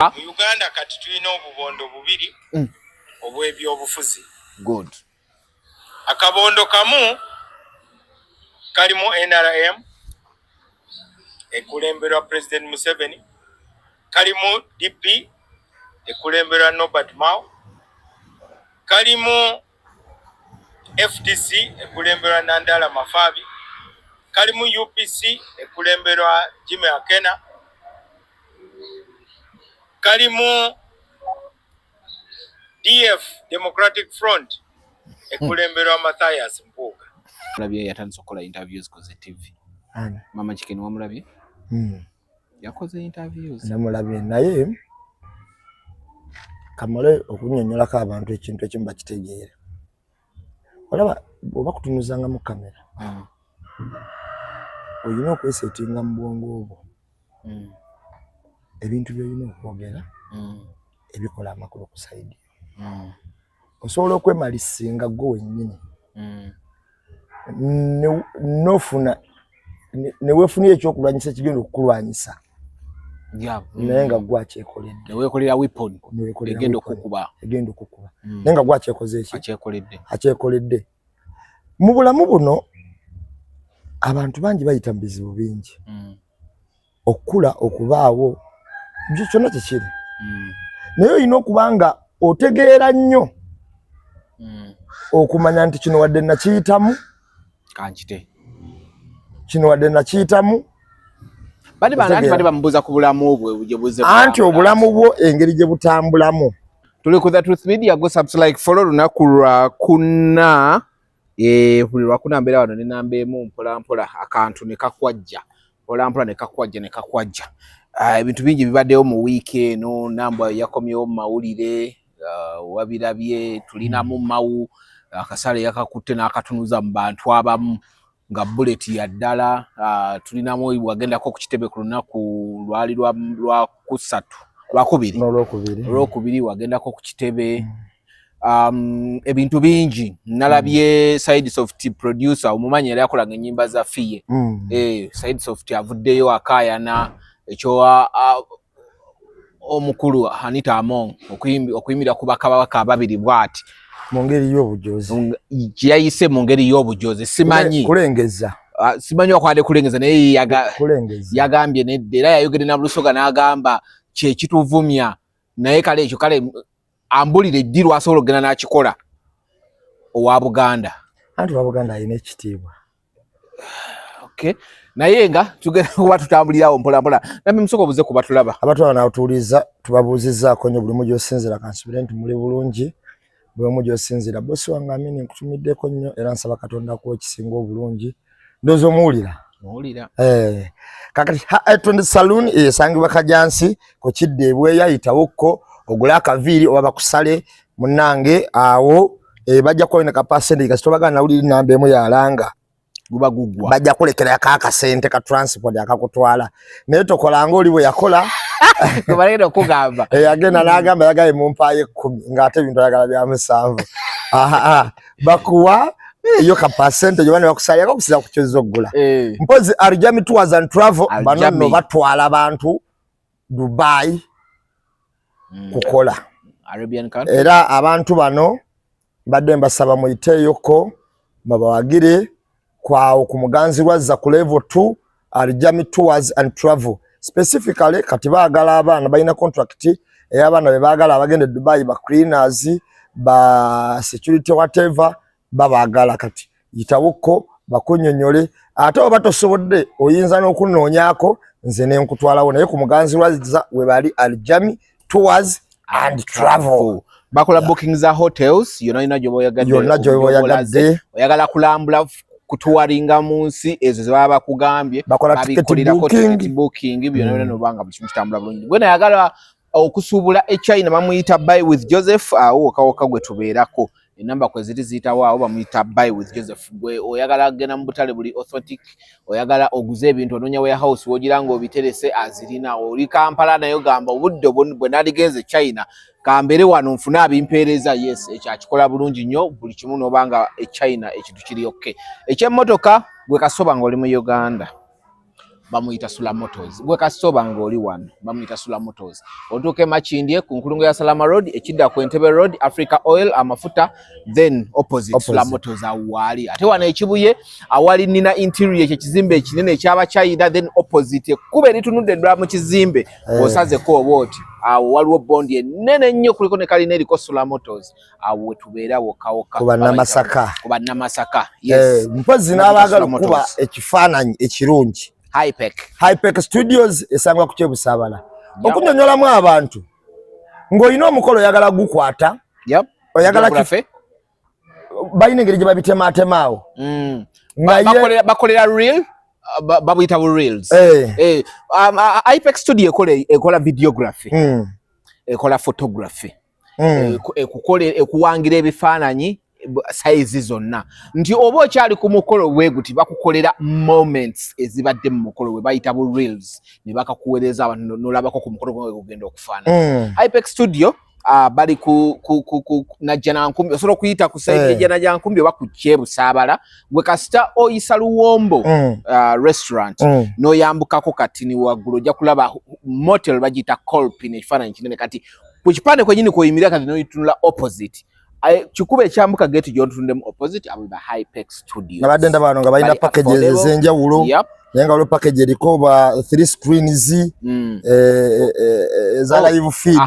Mu Uganda kati tulina obubondo bubiri obw'ebyobufuzi. Good. Akabondo kamu kalimu NRM ekulemberwa President Museveni, kalimu DP ekulemberwa Norbert Mao, kalimu FDC ekulemberwa Nandala Mafabi, kalimu UPC ekulemberwa Jimmy Akena, kalimu DF Democratic Front ekulemberwa Matthias Mpuuga. Mulabye yatandise okukola interviews ku TV. Mama Chicken wamulabye? Yakoze interviews. Namulabye naye kamale okunnyonnyolako abantu ekintu ekimu bakitegeere. Olaba oba kutunuzanga mu kamera. Oyina okwesetinga mu bwongo obwo. Ebintu by'olina okwogera ebikola amakulu ku sayidi. Osobola okwemalisinga gwe wennyini. Nofuna newefunira ekyokulwanyisa ekigenda okukulwanyisa. Naye nga gwakyekoledde. Neweekolera weapon egenda okukuba. Naye nga gwakyekoze eki? Akyekoledde. Mu bulamu buno abantu bangi bayita mu bizibu bingi. Okula okubaawo byo kyonna kikiri. Naye olina okuba nga otegeera nnyo okumanya nti kino wadde nakiyitamu kankite. Kino wadde nakiyitamu. Bali bamubuuza ku bulamu bwe gye buze. Anti obulamu bwo engeri gye butambulamu. Tuli ku The Truth Media, go subscribe, follow lunaku lwakuna. Buli lwakuna mbeera wano ne namba emu mpola akantu ne kakwajja. Mpola ne kakwajja. Ebintu bingi bibaddeyo mu wiiki eno, namba yakomyewo mu mawulire, wabirabye tulinamu mawu akasale yakakutte n'akatunuza mu bantu abamu nga bullet ya ddala. Tulinamu wagendako ku kitebe ku lunaku lwali lwa kusatu olwokubiri wagendako ku kitebe. Ebintu bingi nalabye Side Soft producer omumanyi yali akolanga ennyimba za Fiye. Side Soft avuddeyo akayana ekyo omukulu Anita Among okuyimira ku bakabaka ababiri bwati mu ngeri y'obujozi. Yayise mu ngeri y'obujozi simanyi kulengeza. Simanyi wakwade kulengeza naye yagambye nedde era yayogere na Bulusoga n'agamba kye kituvumya naye kale ekyo kale ambulire eddirwa asobola okugenda n'akikola owa Buganda. Anti owa Buganda ayina ekitiibwa. Okay. Naye nga tugenda kuba tutambulirawo mpola. Namwe musoboze kuba tulaba. Abatwala n'atuuliza tubabuuzizzaako nnyo buli mujo osinzira kansubire nti muli bulungi. Buli mujo osinzira bosi wange Amini nkutumiddeko nnyo era nsaba Katonda ku ekisinga obulungi. Ndozo omuwulira. Kakati Etundi Saloon esangibwa Kajansi ku Kidde ebweya yitawokko ogula akaviiri oba bakusale munnange awo bajja kuwona ka percentage kasitobagana nawulira namba emu yalanga. Guba gugwa. Bajja kulekera kaka sente ka transport akakutwala. Naye tokolanga oli bwe yakola. Kubalero okugamba. Agenda n'agamba yagaye mu mpaaye 10 ng'ate ebintu ayagala bya 7. Bakuwa iyo ka percentage bane bakusalya bakusira ku kyozogula. Mpozi Arijami Tours and Travel bano batwala abantu Dubai kukola. Arabian country. Era abantu bano badde mbasaba muyiteyoko babawagire kwa kumuganzirwa za ku level 2 Arijami Tours and Travel. Specifically kati baagala abaana balina contract ey'abaana be baagala abagende Dubai ba cleaners ba security whatever babaagala kati yitawuko bakunyonyole ate oba tosobodde oyinza n'okunoonyako nze ne nkutwalawo naye ku muganzirwa we bali Arijami Tours and Travel. Bakola booking za hotels yonna gyoboyagadde oyagala kulambula kutuwaringa munsi ezo ze baba kugambye bakola ticket booking byonna nobanga buli kimu kitambula bulungi. Gwe nayagala okusuubula China bamuyita Buy with Joseph awo kawoka gwe tubeerako enamba kwe ziri ziyitawo awo bamuyita Buy with Joseph. Gwe oyagala gena mu butale buli authentic oyagala oguze ebintu ononya warehouse wogira ngo obiterese azirina oli Kampala nayo gamba obudde bwe naligenze China kambere wano nfuna abimpeereza yes ekyakikola bulungi nnyo buli kimu nobanga China ekintu kiri okay. Eky'emmotoka gwe kasoba ng'oli mu Uganda bamuyita Sula Motors. Gwe kasoba ngoli wano bamuyita Sula Motors. Otuke Makindye ku nkulungo ya Salama Road, ekidda ku Entebbe Road, Africa Oil amafuta, then opposite. Sula Motors awali. Ate wana ekibuye awali nina interior ekizimbe ekinene ekyaba China, then opposite kube litunudde ddala mu kizimbe osaze ko oboti. Awo waliwo bondi enene nnyo kuliko ne kalina eriko Sula Motors. Awo tubeera wokawoka kuba Namasaka. Yes. Mpozi n'abaagala okuba ekifaananyi ekirungi. Hypec Studios esangwa ku Kyebusaabala. Okunyonyolamu abantu ng'olina omukolo oyagala gukwata. Oyagala kife. Balina engeri gye babitematemaawo. Bakolera real. Babuyita bu reels. Hypec Studio ekola videography. Ekola photography. Ekuwangira ebifaananyi size zonna. Nti oba okyali ku mukolo weguti bakukolera moments ezibadde mu mukolo we bayita bu reels ne bakakuweereza abantu nolabako ku mukolo gwe kugenda okufaana. Hypec Studio bali ku Najjanankumbi, osobola okuyita ku side ya Najjanankumbi oba ku Kyebusaabala, gwe kasita oyisa Luwombo restaurant n'oyambukako Katini waggulu ojja kulaba motel bagiyita Colpin ekifaananyi kinene, kati ku kipande kwennyini kwoyimirira kati n'oyitunula opposite. Kikube ekyambuka gate gy'otundemu opposite abo ba Hypec Studio. Nabadde ndaba bano nga balina packages ez'enjawulo. Naye nga waliwo package eriko ba 3 screens eza live feed.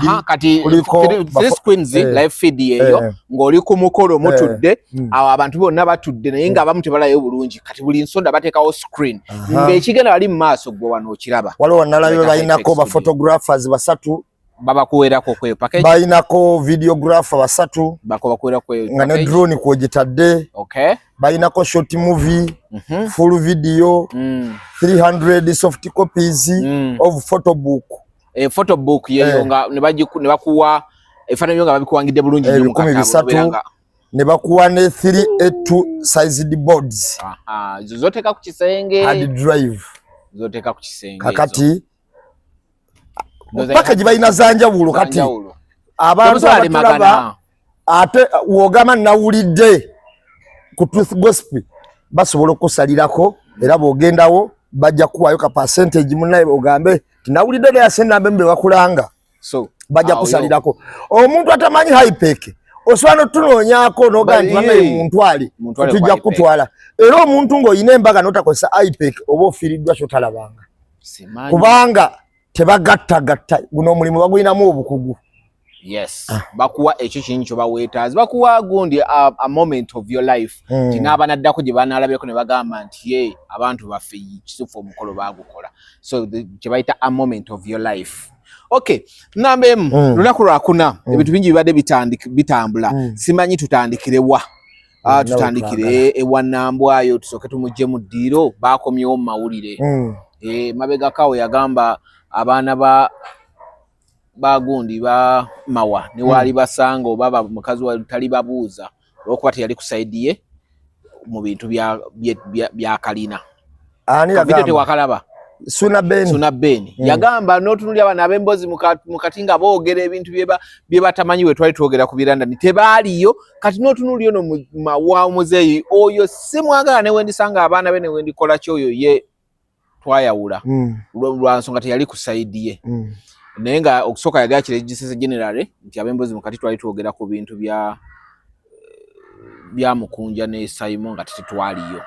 Kuliko 3 screens live feed yeyo ng'oli ku mukolo mutudde, awo abantu bonna batudde naye nga abamu tebalayo bulungi, kati buli nsonda bateekawo screen ng'ekigenda wali mu maaso gwe wano okiraba. Waliwo nalayo balinako ba photographers basatu babakuweerako kweyo package. Balinako videographer basatu bakuweerako kweyo nga ne drone kwogitadde. Balinako short movie, full video, 300 soft copies of photo book. Photo book yeyo nga ne bakuwa efaananyi nga babikuwangidde bulungi nnyo mu katabo ne bakuwa ne 3A2 sized boards. Zoteeka ku kisenge. Hard drive. Zoteeka ku kisenge. Kakati package balina zanjawulo kati abantu abatulaba ate wogama nawulidde ku Truth Gospel basobola okusalirako era bogendawo bajja kuwayo ka percentage munaye ogambe tinawulidde ne yasenda mbembe bakulanga so bajja kusalirako. Omuntu atamanyi Hypec oswana tunoonyako noganti banaye muntu ali tujja kutwala era omuntu ng'oyina embaga notakozesa Hypec oba ofiriddwa kyotalabanga kubanga tebagatta guno omulimu bagulinamu obukugu. Yes. Bakuwa ekyo kincho baweetaazi. Bakuwa gundi a moment of your life. Tinaba naddako gye banalabyeko ne bagamba nti ye abantu baffe kisufu omukolo bagukola. So gye bayita a moment of your life. Okay. Namba emu lunaku lwakuna ebintu bingi bibadde bitambula. Simanyi tutandikirewa. Tutandikire ewa Nambwayo tusoke tumujje mu ddiiro bakomyewo mu mawulire. Mabega kawo yagamba abaana bagundi ba mawa ne wali basanga obaba mukazi wa tali babuuza olwokuba teyali kusaidiye mu bintu bya kalina. Ani yagamba tewakalaba Suna Ben yagamba n'otunuli abana ab'embozi mukati nga boogera ebintu bye batamanyi we twali twogera ku biranda tebaaliyo, kati n'otunuli ono mawa muzeeyi oyo simwagala ne wendisanga abaana be ne wendikola kyoyo ye twayawula lwa nsonga teyali kusaidiye. Naye nga okusooka yali akiregistese general nti ab'embozi mukati twali twogera ku bintu bya mukunja ne Simon nga tetwaliyo.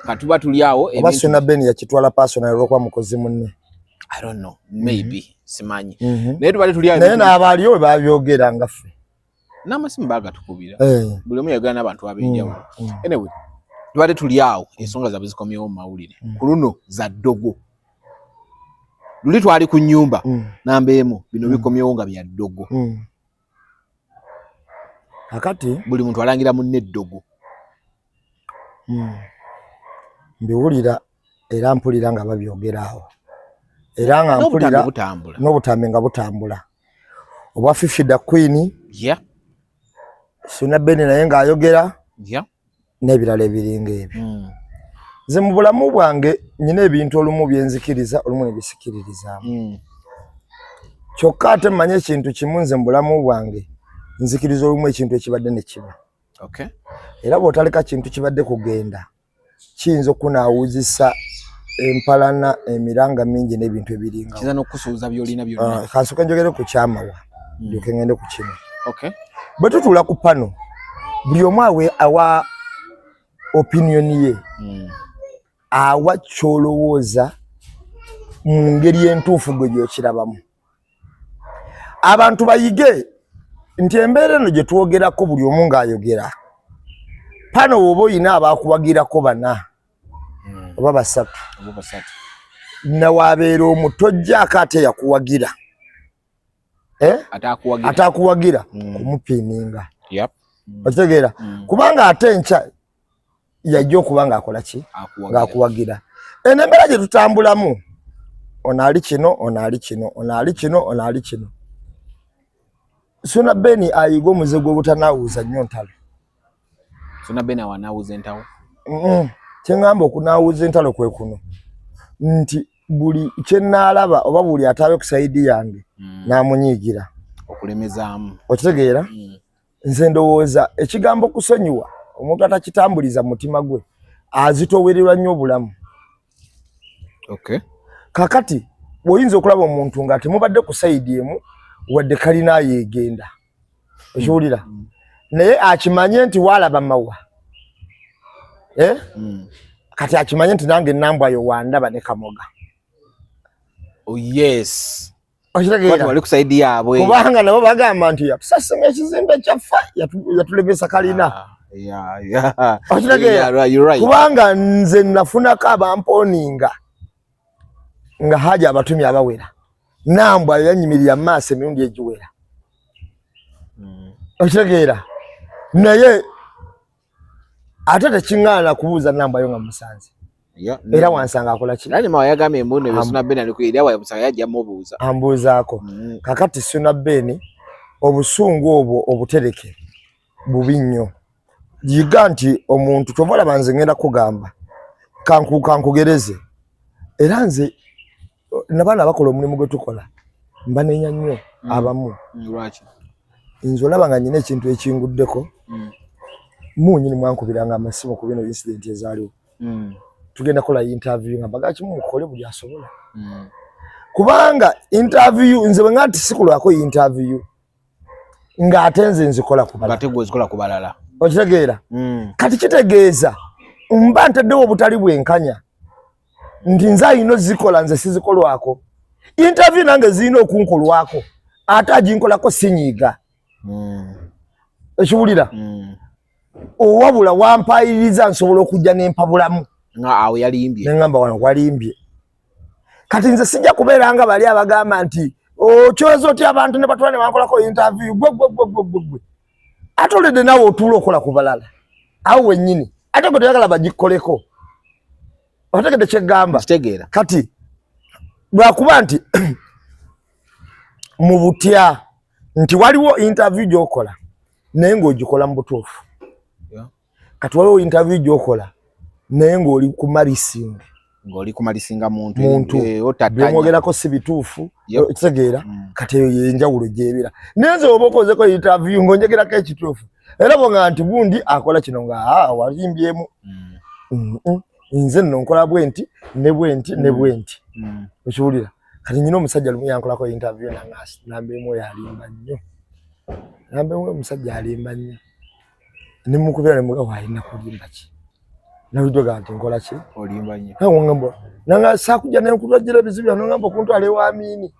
Katuba tuli awo oba Suna Ben yakitwala personal olwokuba mukozi munne. I don't know, maybe simanyi. Naye tubali tuli awo naye n'abaaliyo we babyogera nga ffe n'amasimu bagatukubira buli omu yagala n'abantu ab'enjawulo. Anyway tubali tuli awo ensonga zaabwe zikomyewo mu mawulire ku luno za ddogo. Luli twali ku nnyumba namba emu bino bikomyewo nga bya ddogo. Akati buli muntu alangira munne ddogo. Mbiwulira era mpulira nga babyogerawo era nga mpulira n'obutambi nga butambula. Obwa Fifi da Queen Suna Ben naye ng'ayogera n'ebirala ebiringa ebyo. Nze mu bulamu bwange nyina ebintu olumu byenzikiriza olumu ne bisikiririzaamu. Kyokka ate mmanyi ekintu kimu nze mu bulamu bwange nzikiriza olumu ekintu ekibadde ne kiba. Era bw'otaleka kintu kibadde kugenda kiyinza okunaawuzisa empalana emiranga mingi n'ebintu ebiringa kiza n'okusuuza byolina byonna kansoka njogere ku kyamawa njoke ngende ku kino okay bwe tutula ku pano buli omu awa opinion ye awa kyolowooza mu ngeri entuufu gwe gyokirabamu abantu bayige nti embeera eno gye twogerako buli omu ng'ayogera pano woba oyina abakuwagirako bana oba basatu nawabeera omutojjaako ate yakuwagira ataakuwagira kumupiininga okitegeera kubanga ate enkya yajja okuba ng'akola ki ng'akuwagira eno embeera gye tutambulamu ono ali kino ono ali kino ono ali kino ono ali kino Suna Beni ayiga omuze gw'obutanaawuuza nnyo ntalo Suna Beni awanawuuza entawo kyengamba okunaawuuza entalo kwe kuno nti buli kyenaalaba oba buli ataabe ku sayidi yange n'amunyiigira okulemezaamu okitegeera nze ndowooza ekigambo kusonyiwa omuntu atakitambuliza mu mutima gwe azitoowererwa nnyo obulamu okay kakati bw'oyinza okulaba omuntu nga temubadde ku sayidi emu wadde kalina yeegenda okiwulira naye akimanye nti waalaba mawa kati akimanye nti nange Nambwayo wandaba ne Kamoga yes okitegeera wali ku sayidi yaabwe kubanga nabo bagamba nti yatusasema ekizimbe kyaffe yatulemesa kalina okitegeera kubanga nze nafunako abampooninga nga haja abatumi abawera Nambwayo yanyimirira mu maaso emirundi egiwera okitegeera naye ate tekiŋŋaana kubuuza Nambwayo nga musanze era wansanga akola ki nani mawa yagambye embuuno ebyo Suna Beni alikwira wa yamusanga yajja mubuuza ambuuzaako kakati Suna Beni obusungu obwo obutereke bubi nnyo yiga nti omuntu tovalaba nze ngenda kugamba kankugereze era nze nabaana bakola omulimu gwe tukola mbanenya nnyo abamu lwaki nze olaba nga nyina ekintu ekinguddeko munyini mwankubiranga amasimu ku bino incident ezaaliwo tugenda kola interview nga baga kimu mukole buli asobola kubanga interview nze bwe ngati sikulwako interview nga atenze nzikola kubalala ate gwe zikola kubalala okitegeera kati kitegeeza mba ntaddewo obutali bwenkanya nti nze ayina zikola nze sizikolwako interview nange zirina okunkolwako ate aginkolako sinyiiga ekiwulira owabula wampayiriza nsobola okujja nempabulamu nga awo yalimbye nengamba wano walimbye kati nze sijja kubeera nga bali abagamba nti okyoza oti abantu ne batwala ne bankolako interview gwe ate olede nawe otuula okola ku balala awo wennyini ate gwe toyagala bagikoleko otegedde kyeggamba kati lwakuba nti mu butya nti waliwo interview gy'okola naye ng'ogikola mu butuufu kati waliwo interview gy'okola naye ng'oli ku malisinga ng'oli ku malisinga muntu byomwogerako si bituufu kitegeera kati eyo yenjawulo gyebira naye nze oba okozeko interview ng'onjegerako ekituufu era bonga nti gundi akola kino nga walimbyemu nze nno nkola bwenti ne bwenti ne bwenti okiwulira kati nyina omusajja lumu yankolako interview nangasi nambeemu oyo alimba nnyo nambeemu omusajja alimba nnyo nimukubira nemuga wayina kulimba ki nawiddoga nti nkola ki olimba nnyo nawangamba nanga saakujja nenkutwajjira ebizibu byano ngamba okuntwala ewa Amini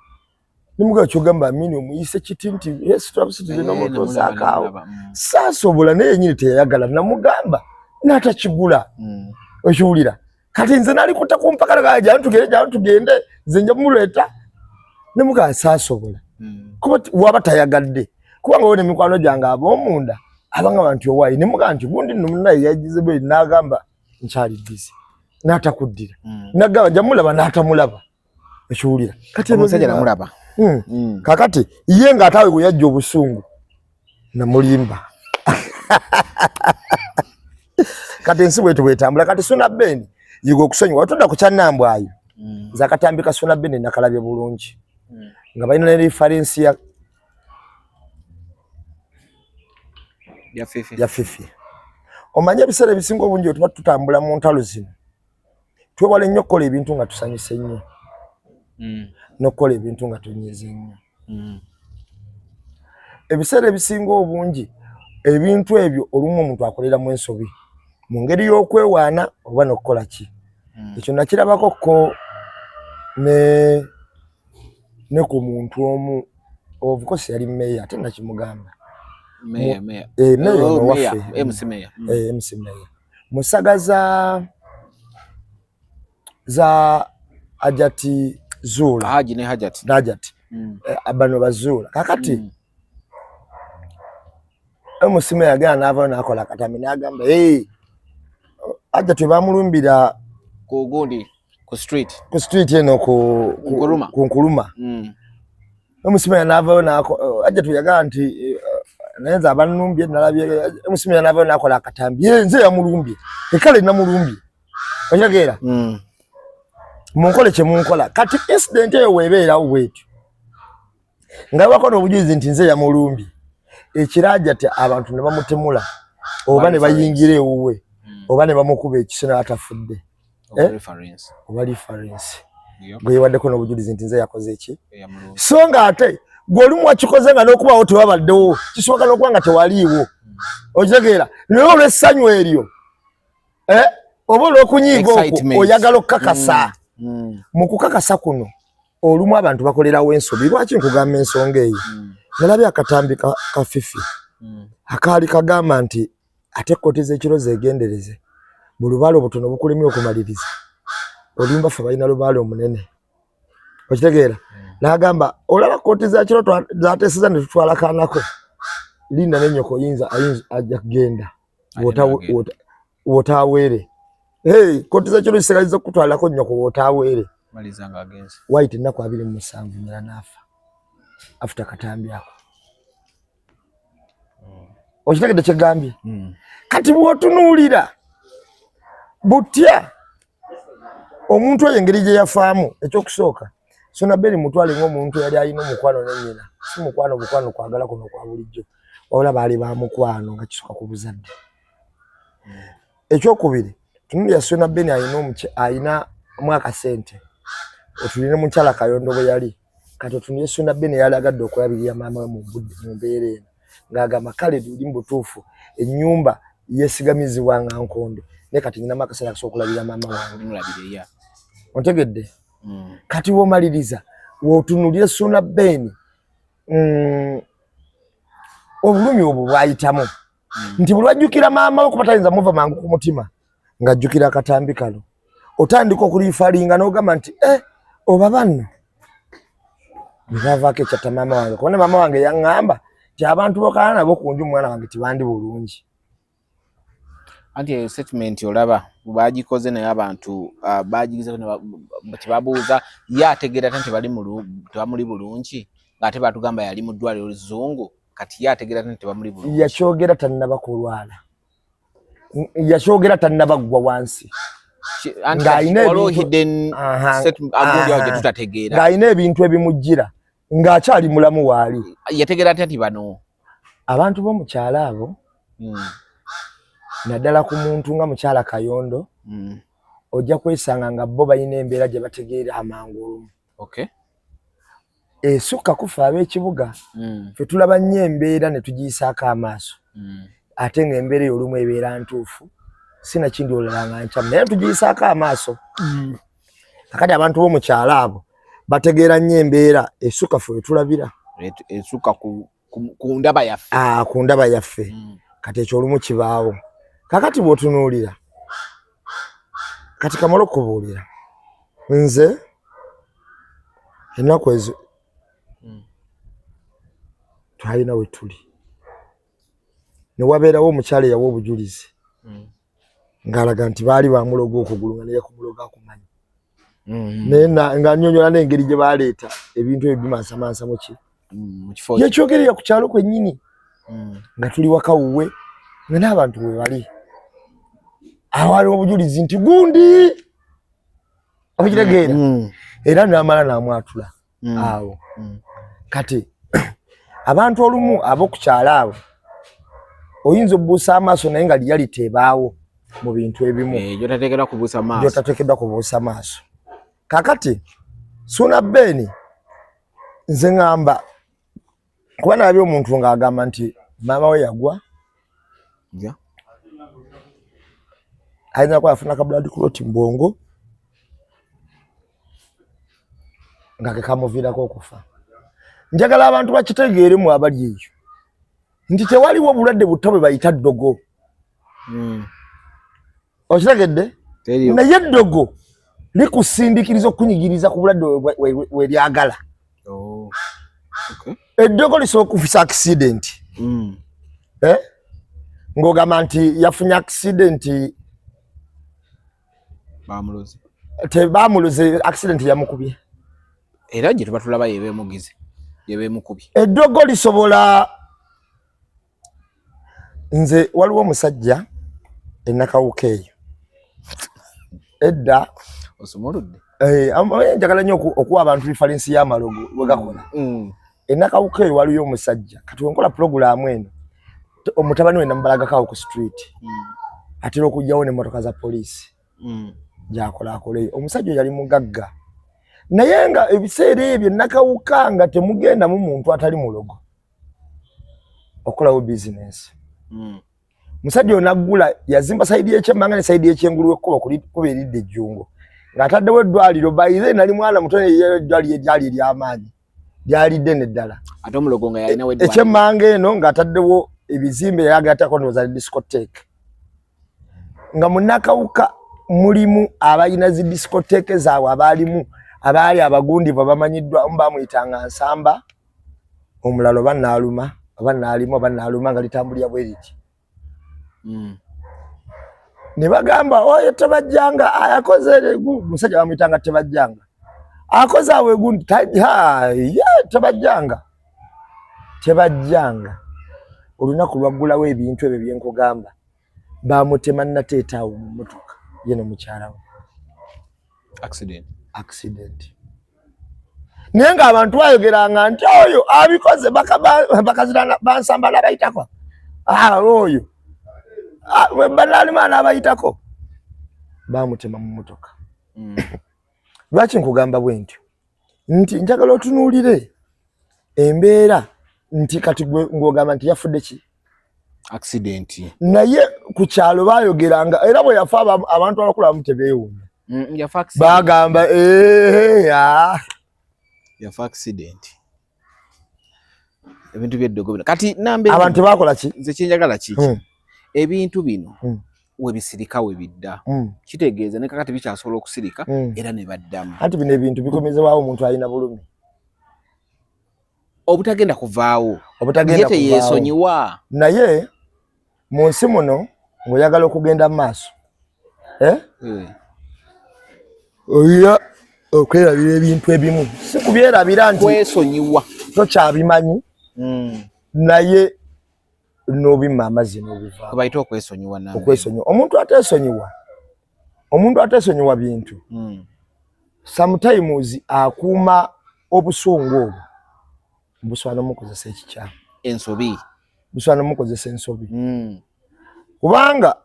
nimuga kyogamba Amini omuyise kiti nti yes twabusitire moto zaakaawo saasobola naye yennyini teyayagala namugamba n'atakigula okiwulira kati nze nali kutta kumpakala janu tugende nze nja muleeta nimuga saasobola kuba waba tayagadde kubanga wone mikwano gyange ab'omunda abanga bantu owayi nimuga nti gundi nno munaye yagize bwe n'agamba nkyali busy n'atakuddira n'agamba nja mulaba n'atamulaba okiwulira kati omusajja namulaba kakati ye ng'ataawe gwe yajja obusungu namulimba kati ensi bwetu bwetambula kati Suna Beni yiga okusonyiwa watudda ku kya Nambwayo nze akatambi ka Suna Beni nakalabye bulungi nga balina ne referensi ya Fifi omanye ebiseera ebisinga obungi tuba tutambula mu ntalo zino twewale nnyo okukola ebintu nga tusanyuse nnyo n'okukola ebintu nga tunyize nnyo. Ebiseera ebisinga obungi ebintu ebyo olumu omuntu akoleramu ensobi mu ngeri y'okwewaana oba n'okukola ki. Ekyo nakirabako ko ne ku muntu omu of course yali meya ate nakimugamba meya MC Meya musaga za Hajati Zula Haji ne Hajati bano bazuula kakati MC Meya agana n'ava n'akola akatambi n'agamba Hajati bamulumbira ku gundi ku street eno ku Nkuruma MC Meya n'ava n'ako Hajati yagamba nti nayenza abanumbye nalabye MC Meya n'ava n'akola akatambi nze yamulumbye ekale namulumbye ojageera munkole kye munkola kati incident eyo webeera bwetyo nga bakola obujulizi nti nze yamulumbye ekiraja ati abantu ne bamutemula oba ne bayingira ewuwe oba ne bamukuba ekisona atafudde oba reference gwe waddeko n'obujulizi nti nze yakoze eki so nga ate gwe olumu wakikoze nga n'okubawo tewabaddewo kisoboka n'okuba nga tewaliiwo okitegeera naye olw'essanyu eryo oba olw'okunyiiga okwo oyagala okukakasa mu kukakasa kuno olumu abantu bakolerawo ensobi. Lwaki nkugamba ensonga eyo? Nalabye akatambi ka Fifi akaali kagamba nti ate kkooti z'ekiro zeegendereze mu lubaale obutono bukulemye okumaliriza olumba ffe balina lubaale omunene okitegeera n'agamba olaba kkooti za kiro zateeseza ne tutwala kaanako linda n'ennyoko oyinza ajja kugenda wotaaweere kkooti za kiro zisigaliza okutwalako nnyoko wotaaweere malizanga agenzi White ennaku 27 nyina n'afa after katambi ako okitegedde kye gambye kati bw'otunuulira butya omuntu oyo engeri gye yafaamu ekyokusooka Sona Beni mutwale ng'omuntu yali alina omukwano ne nnyina si mukwano kwagala kuno kwa bulijjo wabula baali ba mukwano nga kisuka ku buzadde. Ekyokubiri tunuulira Sona Beni ayina mwaka sente otuline mukyala Kayondo bwe yali kati otunuulire Sona Beni yali agadde okulabirira maama we mu mbeera eno ng'agamba kale tuli mu butuufu ennyumba yeesigamizibwa nga nkondo naye kati nyina akaseera akasobola okulabirira maama wange ontegedde kati womaliriza wotunuulire Sona Beni obulumi obwo bwayitamu nti buli wajjukira maama we kuba tayinza muva mangu ku mutima ng'ajjukira akatambi kalo otandika okulifalinga n'ogamba nti oba banno bwe bavaako ekyatta maama wange kubona maama wange yaŋŋamba nti abantu bokaana nabo kunju mwana wange tibandi bulungi. Anti statement olaba bagikoze naye abantu bagigize tebabuuza ye ategeera nti tebamuli bulungi ng'ate batugamba yali mu ddwaliro lizungu kati ye ategeera nti tebamuli bulungi. Yakyogera tannaba kulwala yakyogera tannaba ggwa wansi ng'ayina ebintu ebimujjira ng'akyali mulamu waali. Yategeera nti bano abantu b'omukyala abo naddala ku muntu nga mukyala Kayondo ojja kwesanga nga bo balina embeera gye bategeera amangu olumu. Esukka kufa ab'ekibuga ffe tulaba nnyo embeera ne tugiyisaako amaaso ate ng'embeera eyo olumu ebeera ntuufu sinakindi olala nga nkyamu naye tugiyisaako amaaso. Kakati abantu b'omukyala abo bategeera nnyo embeera esukka ffe wetulabira esukka ku ndaba yaffe ku ndaba yaffe kati ekyo olumu kibaawo. Kakati bw'otunuulira kati kamala okubuulira nze ennaku ezo twalina we tuli ne wabeerawo omukyala eyawa obujulizi ng'alaga nti baali bamuloga okugulu nga naye kumuloga akumanyi naye nga nnyonnyola n'engeri gye baaleeta ebintu ebyo bimansamansa mu yekyogerera ku kyalo kwennyini nga tuli waka wuwe nga n'abantu we bali awo waliwo obujulizi nti gundi okitegeera era n'amala n'amwatula awo. Kati abantu olumu ab'okukyala abo oyinza obbuusa amaaso naye nga liyali tebaawo mu bintu ebimu jotatekedwa kubuusa maaso jotatekedwa kubuusa maaso. Kakati Suna Beni nze ngamba kuba nabyo omuntu ng'agamba nti maama we yagwa ayina kwa afuna ka blood clot mbongo nga kekamuviirako okufa. Njagala abantu bakitegeere mu abali eyo nti tewaliwo obulwadde butto bwe bayita ddogo. Okitegedde? Naye eddogo likusindikiriza okunyigiriza ku bulwadde we lyagala. Eddogo lisobola okufisa accident. Ng'ogamba nti yafunye accident bamuloze accident yamukubye. Era gye tuba tulaba yebeemukubye. Eddogo lisobola nze waliwo omusajja ennakawuka eyo edda osumuludde njagala nnyo okuwa abantu referensi y'amalogo we gakola. Ennakawuka eyo waliyo omusajja kati wenkola purogulaamu eno omutabani we namubalagakawo ku street atera okujjawo n'emmotoka za poliisi gy'akola akoleyo. Omusajja yali mugagga naye nga ebiseera ebyo nnakawuka nga temugenda mu muntu atali mulogo okolawo bizinesi. Musajja ono aggula yazimba sayidi y'ekyemmanga ne sayidi y'ekyengulu w'ekkubo kuba eridde ejjungo ng'ataddewo eddwaliro bayize nali mwana muto eddwaliro eryali ery'amaanyi lyalidde neddala ate omulogo nga yalina weddwaliro ekyemmanga eno ng'ataddewo ebizimbe yagaatako ndoza discotheque nga munnakawuka mulimu abalina zi discotheque zaabwe abaali abagundivu abamanyiddwa bamuyitanga Nsamba omulalo bannaaluma bannaaluma nga litambulira bwe liti. Ne bagamba oyo Tebajjanga ayakoze musajja bamuyitanga Tebajjanga akoze awe gundi Tebajjanga olunaku lwaggulawo ebintu ebyo byenkugamba bamutema nateetaawo mu mmotoka ye n'omukyala we accident. Naye ng'abantu bayogeranga nti oyo abikoze bakazirana Bansamba n'abayitako oyo bannaalima n'abayitako bamutema mu mmotoka. Lwaki nkugamba bwe ntyo nti njagala otunuulire embeera nti kati ng'ogamba nti yafudde ki accident naye ku kyalo bayogeranga era bwe yafa abantu abakulu abamu tebeewuunya bagamba yafa accident ebintu by'eddogo bino kati nambe abantu bakola ki nze kyenjagala kiki ebintu bino we bisirika we bidda kitegeeza ne kakati bikyasobola okusirika era ne baddamu anti bino ebintu bikomezebwawo omuntu alina bulumi obutagenda kuvaawo obutagenda yeesonyiwa naye mu nsi muno ng'oyagala okugenda mu maaso oya okwerabira ebintu ebimu si kubyerabira nti kwesonyiwa tokyabimanyi naye n'obimma amazzi n'obivaamu kubayita okwesonyiwa nawe okwesonyiwa omuntu ateesonyiwa bintu sometimes akuuma obusungu obwo buswana mukozesa ekikyamu ensobi buswana mukozesa ensobi kubanga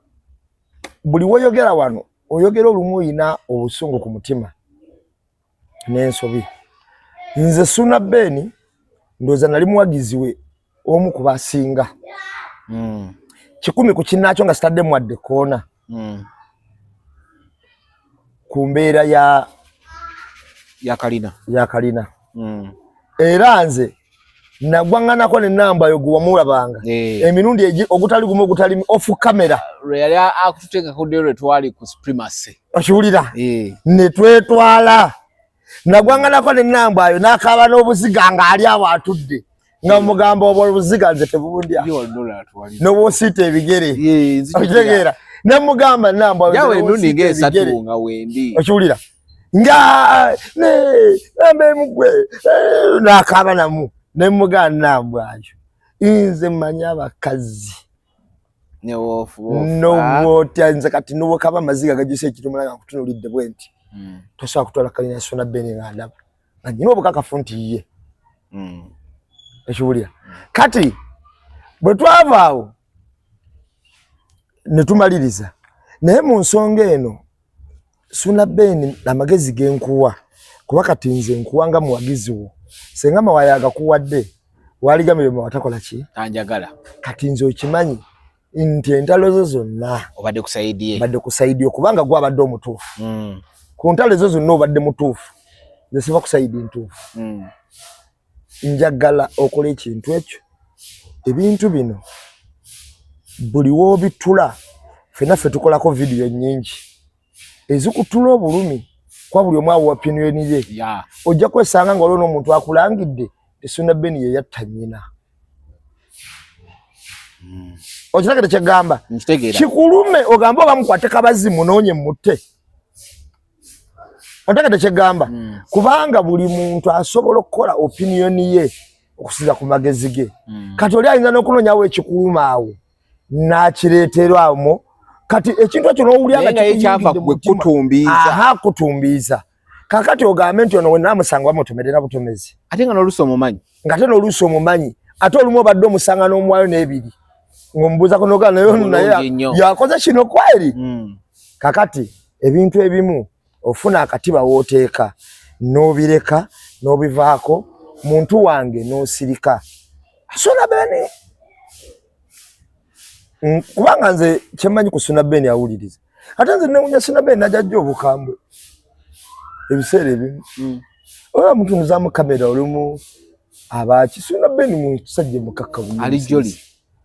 buli woyogera wano oyogera olumu oyina obusungu ku mutima n'ensobi. Nze Suna Beni ndooza nali muwagizi we omu ku basinga 10 ku kinnaakyo nga sitadde mwadde koona ku mbeera ya kalina era nze nagwanganako n'ennambayo gwe wamulabanga emirundi ogutali gumu ogutali off camera yali akututeekako ddeyo lwe twali ku supremacy okiwulira ne twetwala nagwanganako n'ennambayo n'akaaba n'obuziga nga ali awo atudde nga mugamba obwo obuziga nze tebubundya n'obwosiita ebigere okitegeera ne mugamba nnambayo okiwulira nga namba emugwe n'akaaba namu ne mugamba nnambwayo nze mmanyi abakazi n'obwotya nze kati n'obwokaba amaziga gajjusa ekitumula nga nkutunulidde bwe nti tosobola kutwala kalina Suna Beni nga ndaba nga nyina obukakafu nti ye ekiwulira kati bwe twava awo ne tumaliriza naye mu nsonga eno Suna Ben amagezi genkuwa kuba kati nze nkuwa nga muwagizi wo senga mawaya agakuwadde waligamye mu watakola ki tanjagala kati nze okimanyi nti entalo zo zonna obadde kusaidiye kubanga gwa abadde omutuufu ku ntalo zo zonna obadde mutuufu nze siba kusaidiye ntuufu njagala okola ekintu ekyo ebintu bino buli w'obitula ffenna ffe tukolako vidiyo nnyingi ezikutula obulumi kwa buli omu awa opinion ye ojja kwesanga nga olwo n'omuntu akulangidde Suna Ben ye yatta nnyina okitegedde kye gamba kikulume ogamba obamukwate kabazi munoonye mutte otegedde kye gamba kubanga buli muntu asobola okukola opinion ye okusiza ku magezi ge kati oli ayinza n'okunoonyawo ekikuluma awo n'akireeterwamo kati ekintu ekyo n'owulya nga kutumbiiza kakati ogambe nti ono wenaamusanga bamutomerera butomezi ate nga n'oluusi omumanyi ng'ate n'oluusi omumanyi ate olumu obadde omusanga n'omuwayo n'ebiri ng'omubuuzako n'ogala naye yakoze kino kweri kakati ebintu ebimu ofuna akatiba wooteeka n'obireka n'obivaako muntu wange n'osirika Suna Ben kubanga nze kyemmanyi ku Suna Ben awuliriza ate nze newunya Suna Ben najajja obukambwe ebiseera ebimu oba mutunuzamu kamera olumu abaki Suna Ben musajja mukakkamu ali joli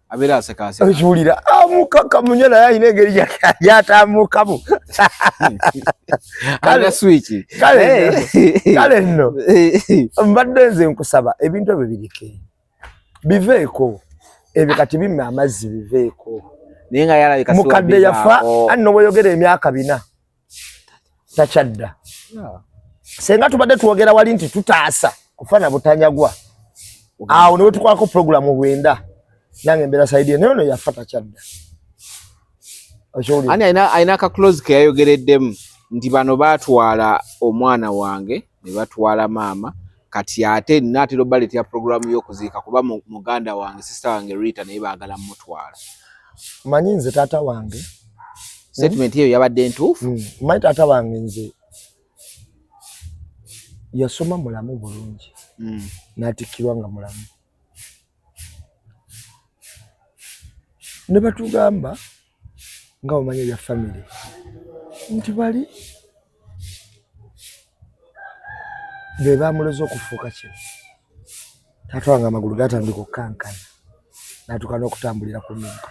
abeera asekaase ekiwulira mukakkamu nnyo naye alina engeri gy'atambukamu kale switch kale nno mbadde nze nkusaba ebintu ebyo birike biveeko ebyo kati bimme amazzi biveeko naye nga yalabika mukadde yafa anno bweyogera emyaka 4 takyadda senga tubadde twogera wali nti tutaasa kufana butanyagwa awo niwe tukolako programu 9 nange mbeera saidi naye ono yafa takyadda ani ayina aka close ke yayogereddemu nti bano baatwala omwana wange ne batwala maama kati ate natero baleti ya programu y'okuziika kuba muganda wange sister wange Rita naye baagala mutwala manyi nze taata wange statement eyo yabadde ntuufu manyi taata wange nze yasoma mulamu bulungi n'atikkirwa nga mulamu ne batugamba nga omanyi ebya family nti bali be baamuloza okufuuka kino taata wange amagulu gatandika okukankana n'atuuka n'okutambulira ku nnimiro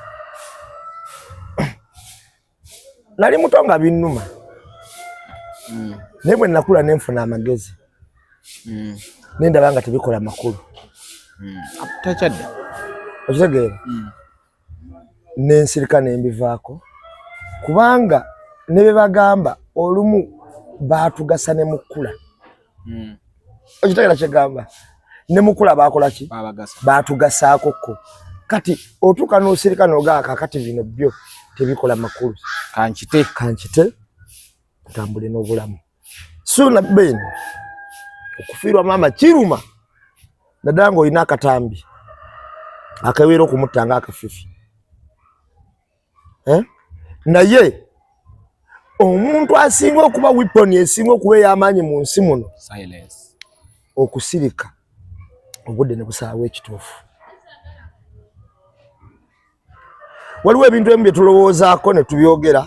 nali muto nga binnuma naye bwe nakula nenfuna amagezi nendaba nga tebikola makulu takyadda okitegeera nensirika nembivaako kubanga ne be bagamba olumu baatugasa ne mukula okitegeera kyegamba ne mukula baakola ki baatugasaakoko kati otuuka n'osirika n'ogaa kakati bino byo tebikola makulu kankite ntambule n'obulamu Suna Ben okufiirwa maama kiruma naddala ng'olina akatambi akaweera okumutta nga akafifi naye omuntu asinga okuba weapon esinga okuba ey'amaanyi mu nsi muno okusirika obudde ne busaawa ekituufu waliwo ebintu ebimu bye tulowoozaako ne tubyogera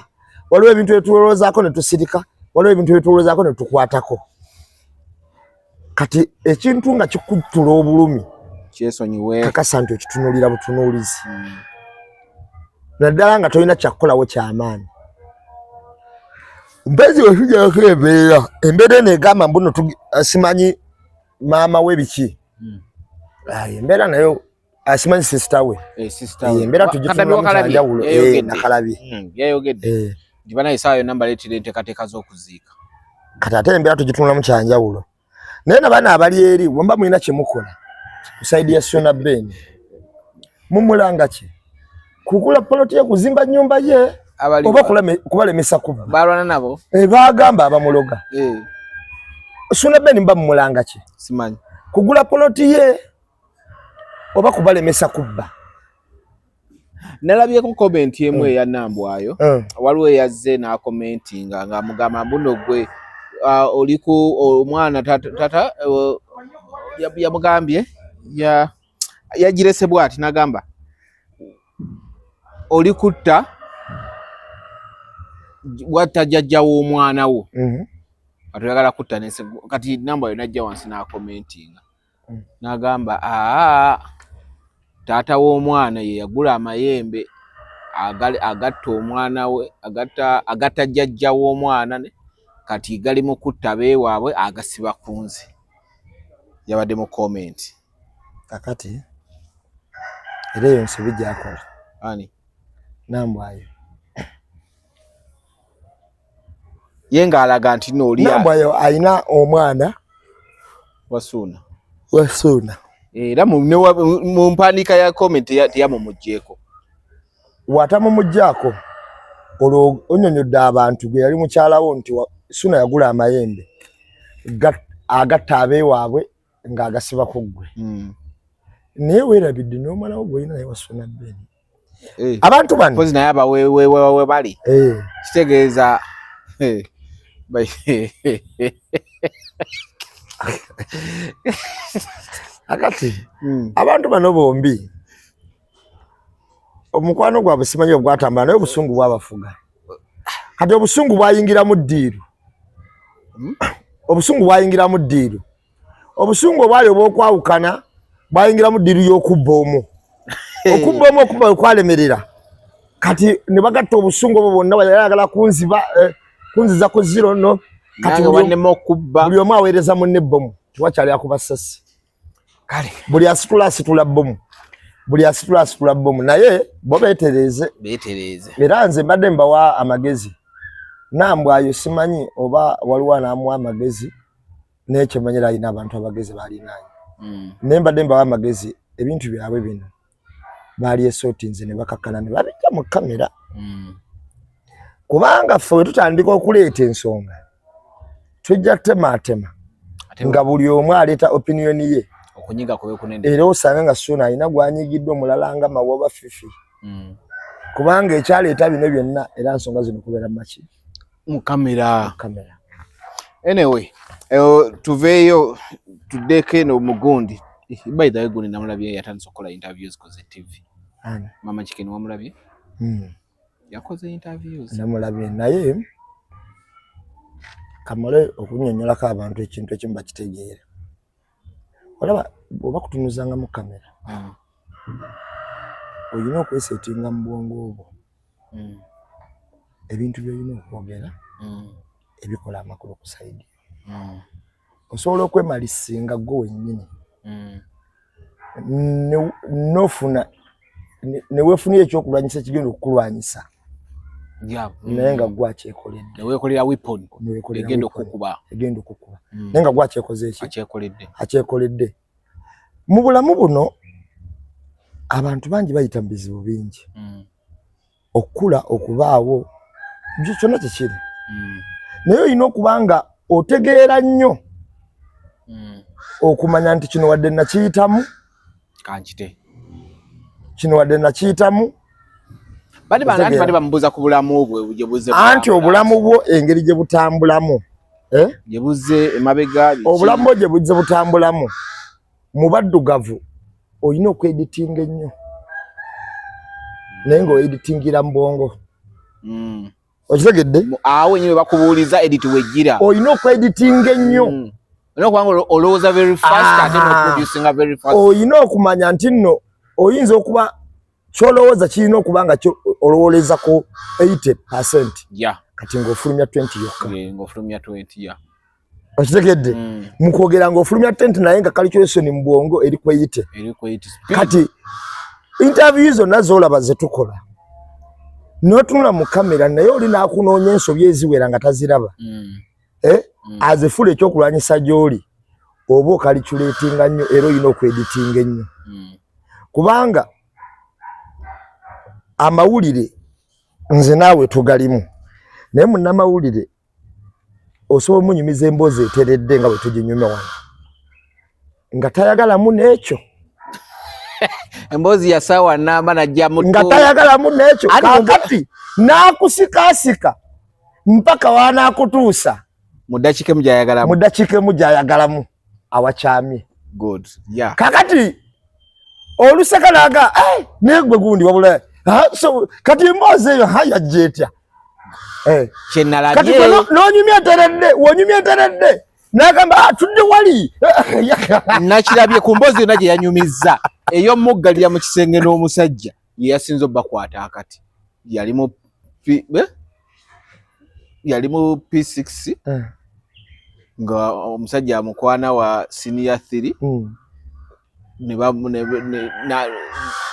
waliwo ebintu bye tulowoozaako ne tusirika waliwo ebintu bye tulowoozaako ne tukwatako kati ekintu nga kikutula obulumi kyesonyiwe kakasa nti okitunuulira butunuulizi naddala nga tolina kyakukolawo kyamaanyi mpezi wetujjako embeera eno egamba mbuno simanyi maama we biki embeera nayo asimanyi sisita we embeera tugitunulamu kyanjawulo nakalabye yayogedde nti banaye essaawa yonna mbaleetera enteekateeka z'okuziika kati ate embeera tugitunulamu kyanjawulo naye nabaana abali eri wamba mulina kyemukola kusaidi ya Suna Ben mumulanga ki kugula poloti ye kuzimba nyumba ye oba kubalemesa kubba balwana nabo bagamba abamuloga Suna Ben mba mumulanga ki simanyi kugula poloti ye oba kubalemesa kubba Nalabye ku comment yemwe ya Nambwayo waliwo yazze na commentinga nga mugamba mbuno gwe oliku omwana tata yamugambye yagirese bwati nagamba olikutta wata jajja w'omwana wo atuyagala kutta nese kati Nambwayo najja wansi na commentinga nagamba taata w'omwana ye yagula amayembe agatta omwana we agatta jjajja w'omwana ne kati gali mu kutta beewaabwe agasiba ku nze yabadde mu comment kakati era eyo nsobi gyakola ani Nambwayo ye ng'alaga nti nooli Nambwayo ayina omwana Wasuuna era mu mpandiika ya comment teyamumuggyeko watamumuggyako olwo onyonyodde abantu gwe yali mukyalawo nti Suuna yagula amayembe agatta abeewaabwe ng'agasiba ku ggwe naye weerabidde n'omwana wo gw'olina naye Wasuuna Beni abantu bano mpozi naye abawe bali kitegeeza akati abantu bano bombi omukwano gwabwe simanyi ogwatambula naye obusungu bwabafuga kati obusungu bwayingiramu ddiiru obusungu obwali obw'okwawukana bwayingiramu ddiiru y'okubba omu okubba okwalemerera kati ne bagatta obusungu obwo bwonna bayagala kunziza ku zero no kati buli omu aweereza munne ebbomu tiwakyali akuba ssasi kale buli asitula bbomu naye bo beetereeze era nze mbadde mbawa amagezi Nambwayo simanyi oba waliwo anaamuwa amagezi n'ekyo manyira alina abantu abagezi baalinaanye naye mbadde mbawa amagezi ebintu byabwe bino baali esootinze ne bakakkana ne babijja mu kamera kubanga ffe we tutandika okuleeta ensonga tujja temaatema nga buli omu aleeta opiniyoni ye okunyiga kube kunene era osanga nga Suuna alina gwanyigiddwa omulala nga Mawoba Fifi kubanga ekyaleeta bino byonna era nsonga zino kubeera maki mu kamera anyway tuveeyo tuddeko eno mugundi by the way gundi namulabye yatandise okukola interviews koze TV mama Chikeni wamulabye yakoze interviews namulabye naye kamale okunnyonnyolako abantu ekintu ekimu bakitegeere olaba oba kutunuzanga mu kamera olina okweseetinga mu bwongo obwo ebintu byolina okwogera ebikola amakulu ku saidi osobola okwemalisinga gwe wennyini nofuna neweefunira ekyokulwanyisa ekigenda okukulwanyisa naye nga gwakyekoledde weekolera weapon egenda okukuba naye nga gwakyekoze eki akyekoledde mu bulamu buno abantu bangi bayita mu bizibu bingi okukula okubaawo kyonna kikiri naye olina okuba nga otegeera nnyo okumanya nti kino wadde nakiyitamu kankite kino wadde nakiyitamu bali bamubuuza ku bulamu bwe gye buzze anti obulamu bwo engeri gye butambulamu gye buzze emabega obulamu bwo gye buzze butambulamu mu baddugavu olina okweditinga ennyo naye ng'oeditingira mu bwongo okitegedde awo nyo bakubuuliza edit wejjira olina okweditinga ennyo olina okubanga olowooza very fast ate n'oproducinga very fast olina okumanya nti nno oyinza okuba kyolowooza kirina okuba nga olowoleza ku 80% kati ng'ofulumya 20 yokka okitegedde mu kwogera ng'ofulumya 20 naye nga calculation mu bwongo eri ku 80 kati interview zonna z'olaba ze tukola n'otunula mu kamera naye oli n'akunoonya ensobi eziwera nga taziraba azifula ekyokulwanyisa gy'oli oba okaliculetinga nnyo era olina okweditinga ennyo kubanga amawulire nze naawe tugalimu naye munnamawulire osobola omunyumiza emboozi eteredde nga bwe tuginyumya wano nga tayagalamu n'ekyo Emboozi ya sawa namba najja mutu nga tayagala munneekyo kakati n'akusikasika mpaka wanakutuusa mudakiike mujayagalamu awakyamye. Good. Yeah. Kakati oluseka naga negwe gundi wabula so kati emboozi eyo yajja etya kyenalabye kati wonyumya teredde nagamba tudde wali nakirabye ku mboozi yonna gye yanyumizza ey'omuggalira mu kisenge n'omusajja ye yasinza obbakwata akati yali mu P6 nga omusajja amukwana wa senior 3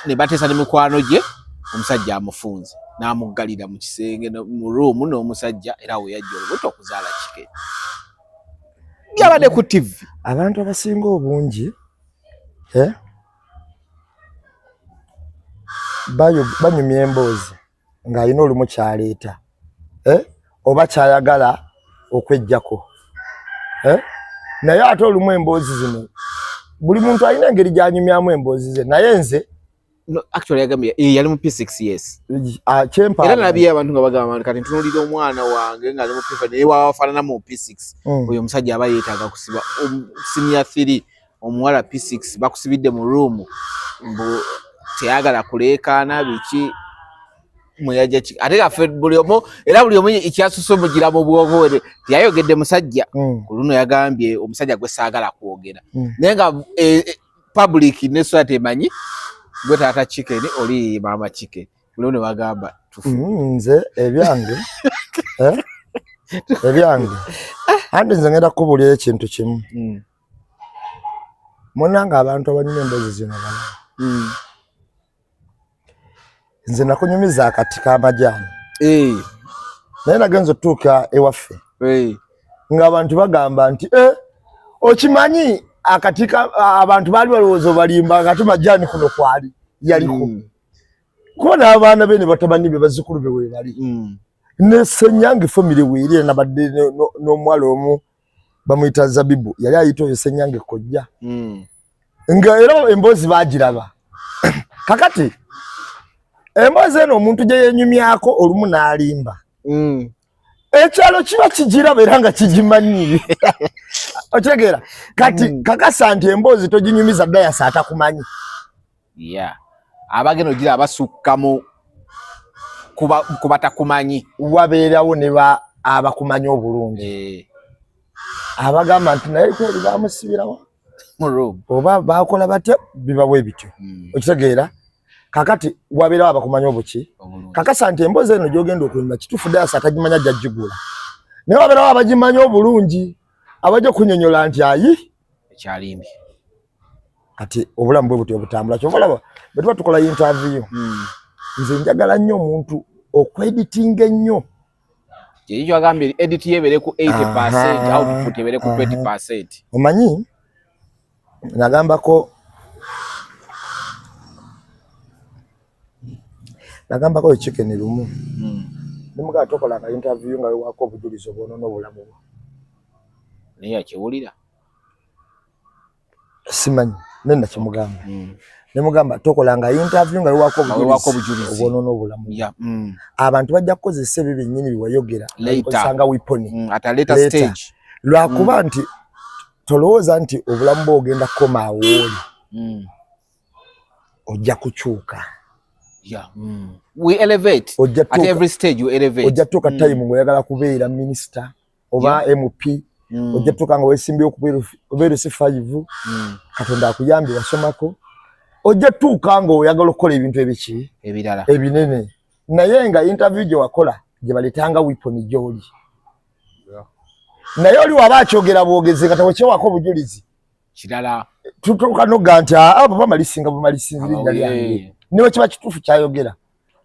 ne bateesa ne mikwano gye omusajja amufunze n'amuggalira mu kisenge mu room n'omusajja era we yajja olubuto okuzaala kike byabadde ku TV. Abantu abasinga obungi banyumya emboozi ng'alina olumu kyaleeta oba kyayagala okwejjako naye ate olumu emboozi zino buli muntu alina engeri gy'anyumyamu emboozi ze naye nze no actually yagambye yali mu P6 yes era nalabye abantu nga bagamba kati ntunuulira omwana wange ng'ali mu P5 naye wafaanana mu P6 oyo omusajja aba yeetaaga kusiba senior 3 omuwala P6 bakusibidde mu room mbu teyagala kuleekaana biki mweyaja ate affe buli omu era buli omu ekyasusse omugira mu bwongo bwe teyayogedde musajja ku luno yagambye omusajja gwe saagala kwogera naye nga public nesola temanyi gwe taata chicken oli mama chicken buli ne bagamba nze ebyange andi nze ngenda kubulira ekintu kimu munanga abantu abanyuma emboozi zino bala nze nakunyumiza akati k'amajaani naye nagenza otuuka ewaffe ng'abantu bagamba nti okimanyi akati abantu baali balowooza balimba ng'ate majaani kuno kwali yaliko kuba n'abaana be ne batabani be bazzukulu be weebali ne Ssenyange famire weeri nabadde n'omuwala omu bamuyita Zabibu yali ayita oyo Ssenyange kojja nga era emboozi baagiraba kakati emboozi eno omuntu gye yenyumyako olumu n'alimba ekyalo kiba kigiraba era nga kigimanyi otegeera kati kakasa nti emboozi toginyumiza dayasa atakumanyi abageno gira abasukka mu kuba takumanyi wabeerawo ne abakumanyi obulungi abagamba nti naye kweri bamusibirawo oba bakola batya bibawe bityo okitegeera kakati wabeerawo abakumanyi obuki kakasa nti emboozi eno gyogenda okunyuma kituufu dayasa atagimanya jjajjigula naye wabeerawo abagimanyi obulungi abajja kunyonyola nti ayi ekyalimbi kati obulamu bwe butyo obutambula kyobalaba bwe tuba tukola interview nze njagala nnyo omuntu okweditinga ennyo ekyo agambye edit yebere ku 80% output yebere ku 20%. Omanyi nagambako chicken lumu nimuga tokola ka interview nga wako obujulizo bwono n'obulamu naye yakiwulira simanyi nenda kimugamba nemugamba tokola nga interview nga wako obujulizo bwono n'obulamu abantu bajja kukozesa ebyo byennyini biwayogera osanga wiponi at a later stage lwakuba nti tolowooza nti obulamu bwogenda kukoma awooli ojja kukyuka we elevate at every stage you elevate ojja tuuka time ng'oyagala kubeera minister oba MP ojja tuuka nga weesimbyewo kubeera C5 Katonda akuyambye wasomako ojja tuuka nga oyagala okukola ebintu ebiki ebirala ebinene naye nga interview gye wakola gye baletanga weapon gy'oli naye oli waba akyogera bwogezi nga tawekyewako obujulizi kirala tutuuka noga nti abo bamalisinga bumalisinzirinnya lyange niwe kiba kituufu kyayogera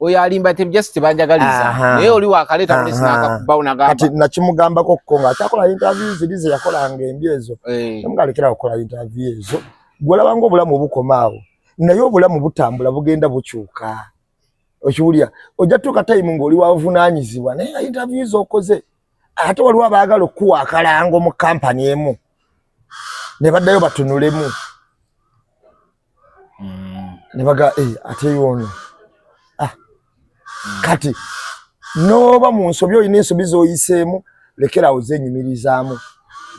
oyo alimba just banjagaliza naye oli wakaleta mulisi nakakubawo nagamba kati nakimugambako ko nga akyakola interview ziri ze yakolanga embi ezo nemugalekera okukola interview ezo gwolaba nga obulamu obukomaawo naye obulamu butambula bugenda bukyuka okiwulira ojja tuuka time ng'oli wavunaanyizibwa naye interview z'okoze ate waliwo abaagala okuwa akalango mu kampani emu ne baddayo batunulemu nebaga ate yono kati noba mu nsobi oyina ensobi zoyiseemu lekera ozenyumirizaamu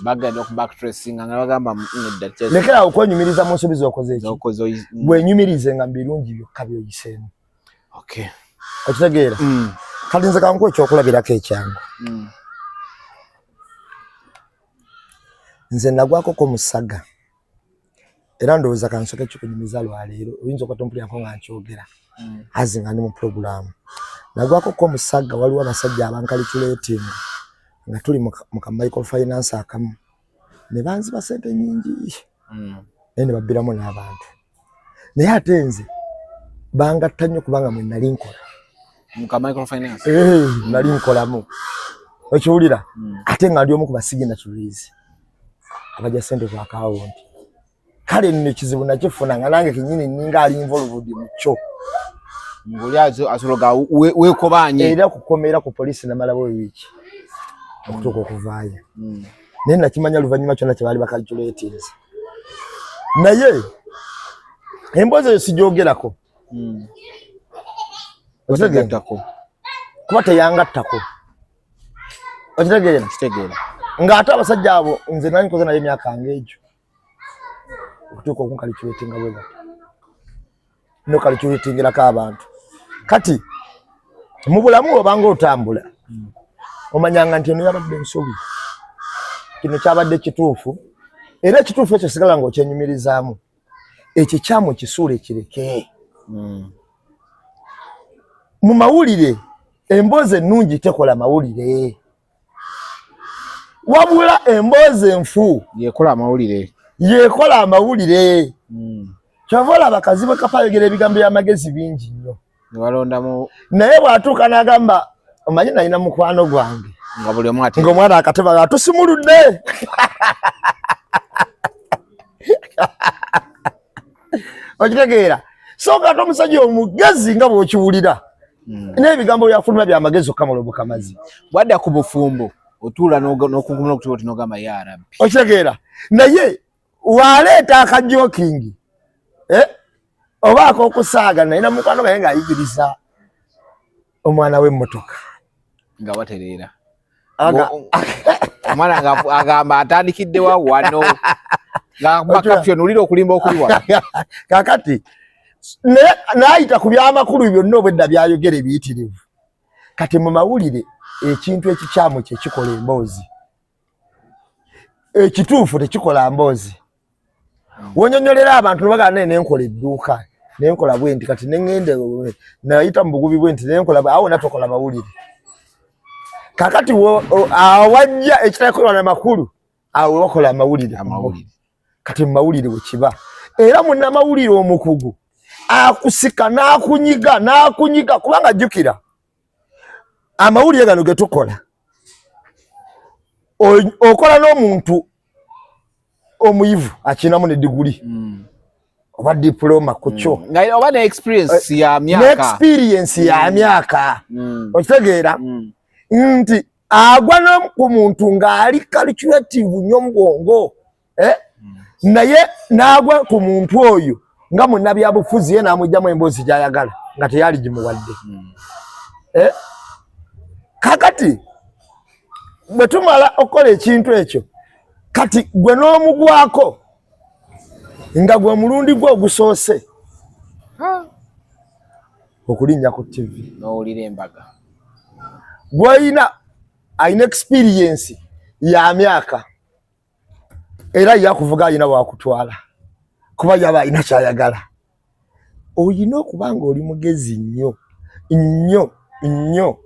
bagenda ku backtracing nga bagamba lekera okwenyumiriza mu nsobi zokoze eki bwenyumirize nga birungi byokka byoyiseemu okitegeera kati nze kankuwa ekyokulabirako ekyangu nze nagwakoko musaga era ndowooza kansoke kikunyumiza lwaleero oyinza okatompulirako nga nkyogera azi nga ndi mu purogulaamu nagwakoko musaga waliwo abasajja abankalikuleetinga nga tuli mu kamicrofinance akamu ne banziba ssente nyingi naye ne babbiramu n'abantu naye ate nze bangatta nnyo kubanga mwe nali nkola mu kamicrofinance nali nkolamu okiwulira ate nga ndi omu ku basigi naturalize abajja ssente ku akawunti kale nno ekizibu nakifuna nga nange kenyini ninga ali involved mu kyo ngoli asologa wekobanye era kukomera ku polisi namalawo wiiki okutuuka okuvaayo naye nakimanya luvannyuma kyonna kye baali bakalculatinze naye emboozi eyo sijoogerako okitegeerako kuba teyangattako okitegeera ng'ate abasajja abo nze nali nkoze naye emyaka ng'egyo okutuuka okunkalculatinga bwe bati nokalculatingirako abantu kati mu bulamu obanga otambula omanyanga nti eno yabadde ensobi kino kyabadde kituufu era ekituufu ekyo sigala nga okyenyumirizaamu ekyo kyamu kisuula ekireke mu mawulire emboozi ennungi tekola mawulire wabula emboozi enfu yekola amawulire kyova olaba akazibu kapayogera ebigambo by'amagezi bingi nnyo naye bw'atuuka n'agamba omanyi nalina mukwano gwange ng'omwana akateba atusimuludde okitegeera so kati omusajja omugezi nga bw'okiwulira n'ebigambo byafuluma by'amagezi okkamala bukamazi bwadda ku bufumbo otuula n'okungumula okutuula oti n'ogamba ya Rabbi okitegeera naye waleeta akajokingi oba ak'okusaaga nalina mukwano gaye ng'ayigiriza omwana w'emmotoka nga batereera omwana agamba atandikiddewa wano ngakapyoni olira okulimba okuliwa kakati n'ayita ku by'amakulu byonna obwedda byayogera ebiyitirivu kati mu mawulire ekintu ekikyamu kye kikola emboozi ekituufu tekikola mboozi wonyonyolera abantu nebagaa naye nenkola edduuka nenkola bwenti kati neŋŋende nayita mu bugubi bwenti nenkola awo natokola mawulire kakati awajja ekitakolwa n'amakulu awo wakola amawulire kati mu mawulire bwe kiba era munnamawulire omukugu akusika n'akunyiga kubanga jjukira amawulire gano ge tukola okola n'omuntu omuyivu akinamu ne diguli oba diploma ku kyo oba ne experience ya myaka okitegeera nti agwa no ku muntu ng'ali calculative nnyo mu bwongo naye n'agwa ku muntu oyo nga munnabyabufuzi ye n'amugyamu emboozi gy'ayagala nga teyali gimuwadde kakati bwe tumala okukola ekintu ekyo kati gwe n'omugwako nga gwe mulundi gwe ogusoose okulinnya ku TV n'owulira embaga gw'ayina ayina experience ya myaka era yakuvuga ayina wakutwala kuba yaba ayina kyayagala oyina okuba nga oli mugezi nnyo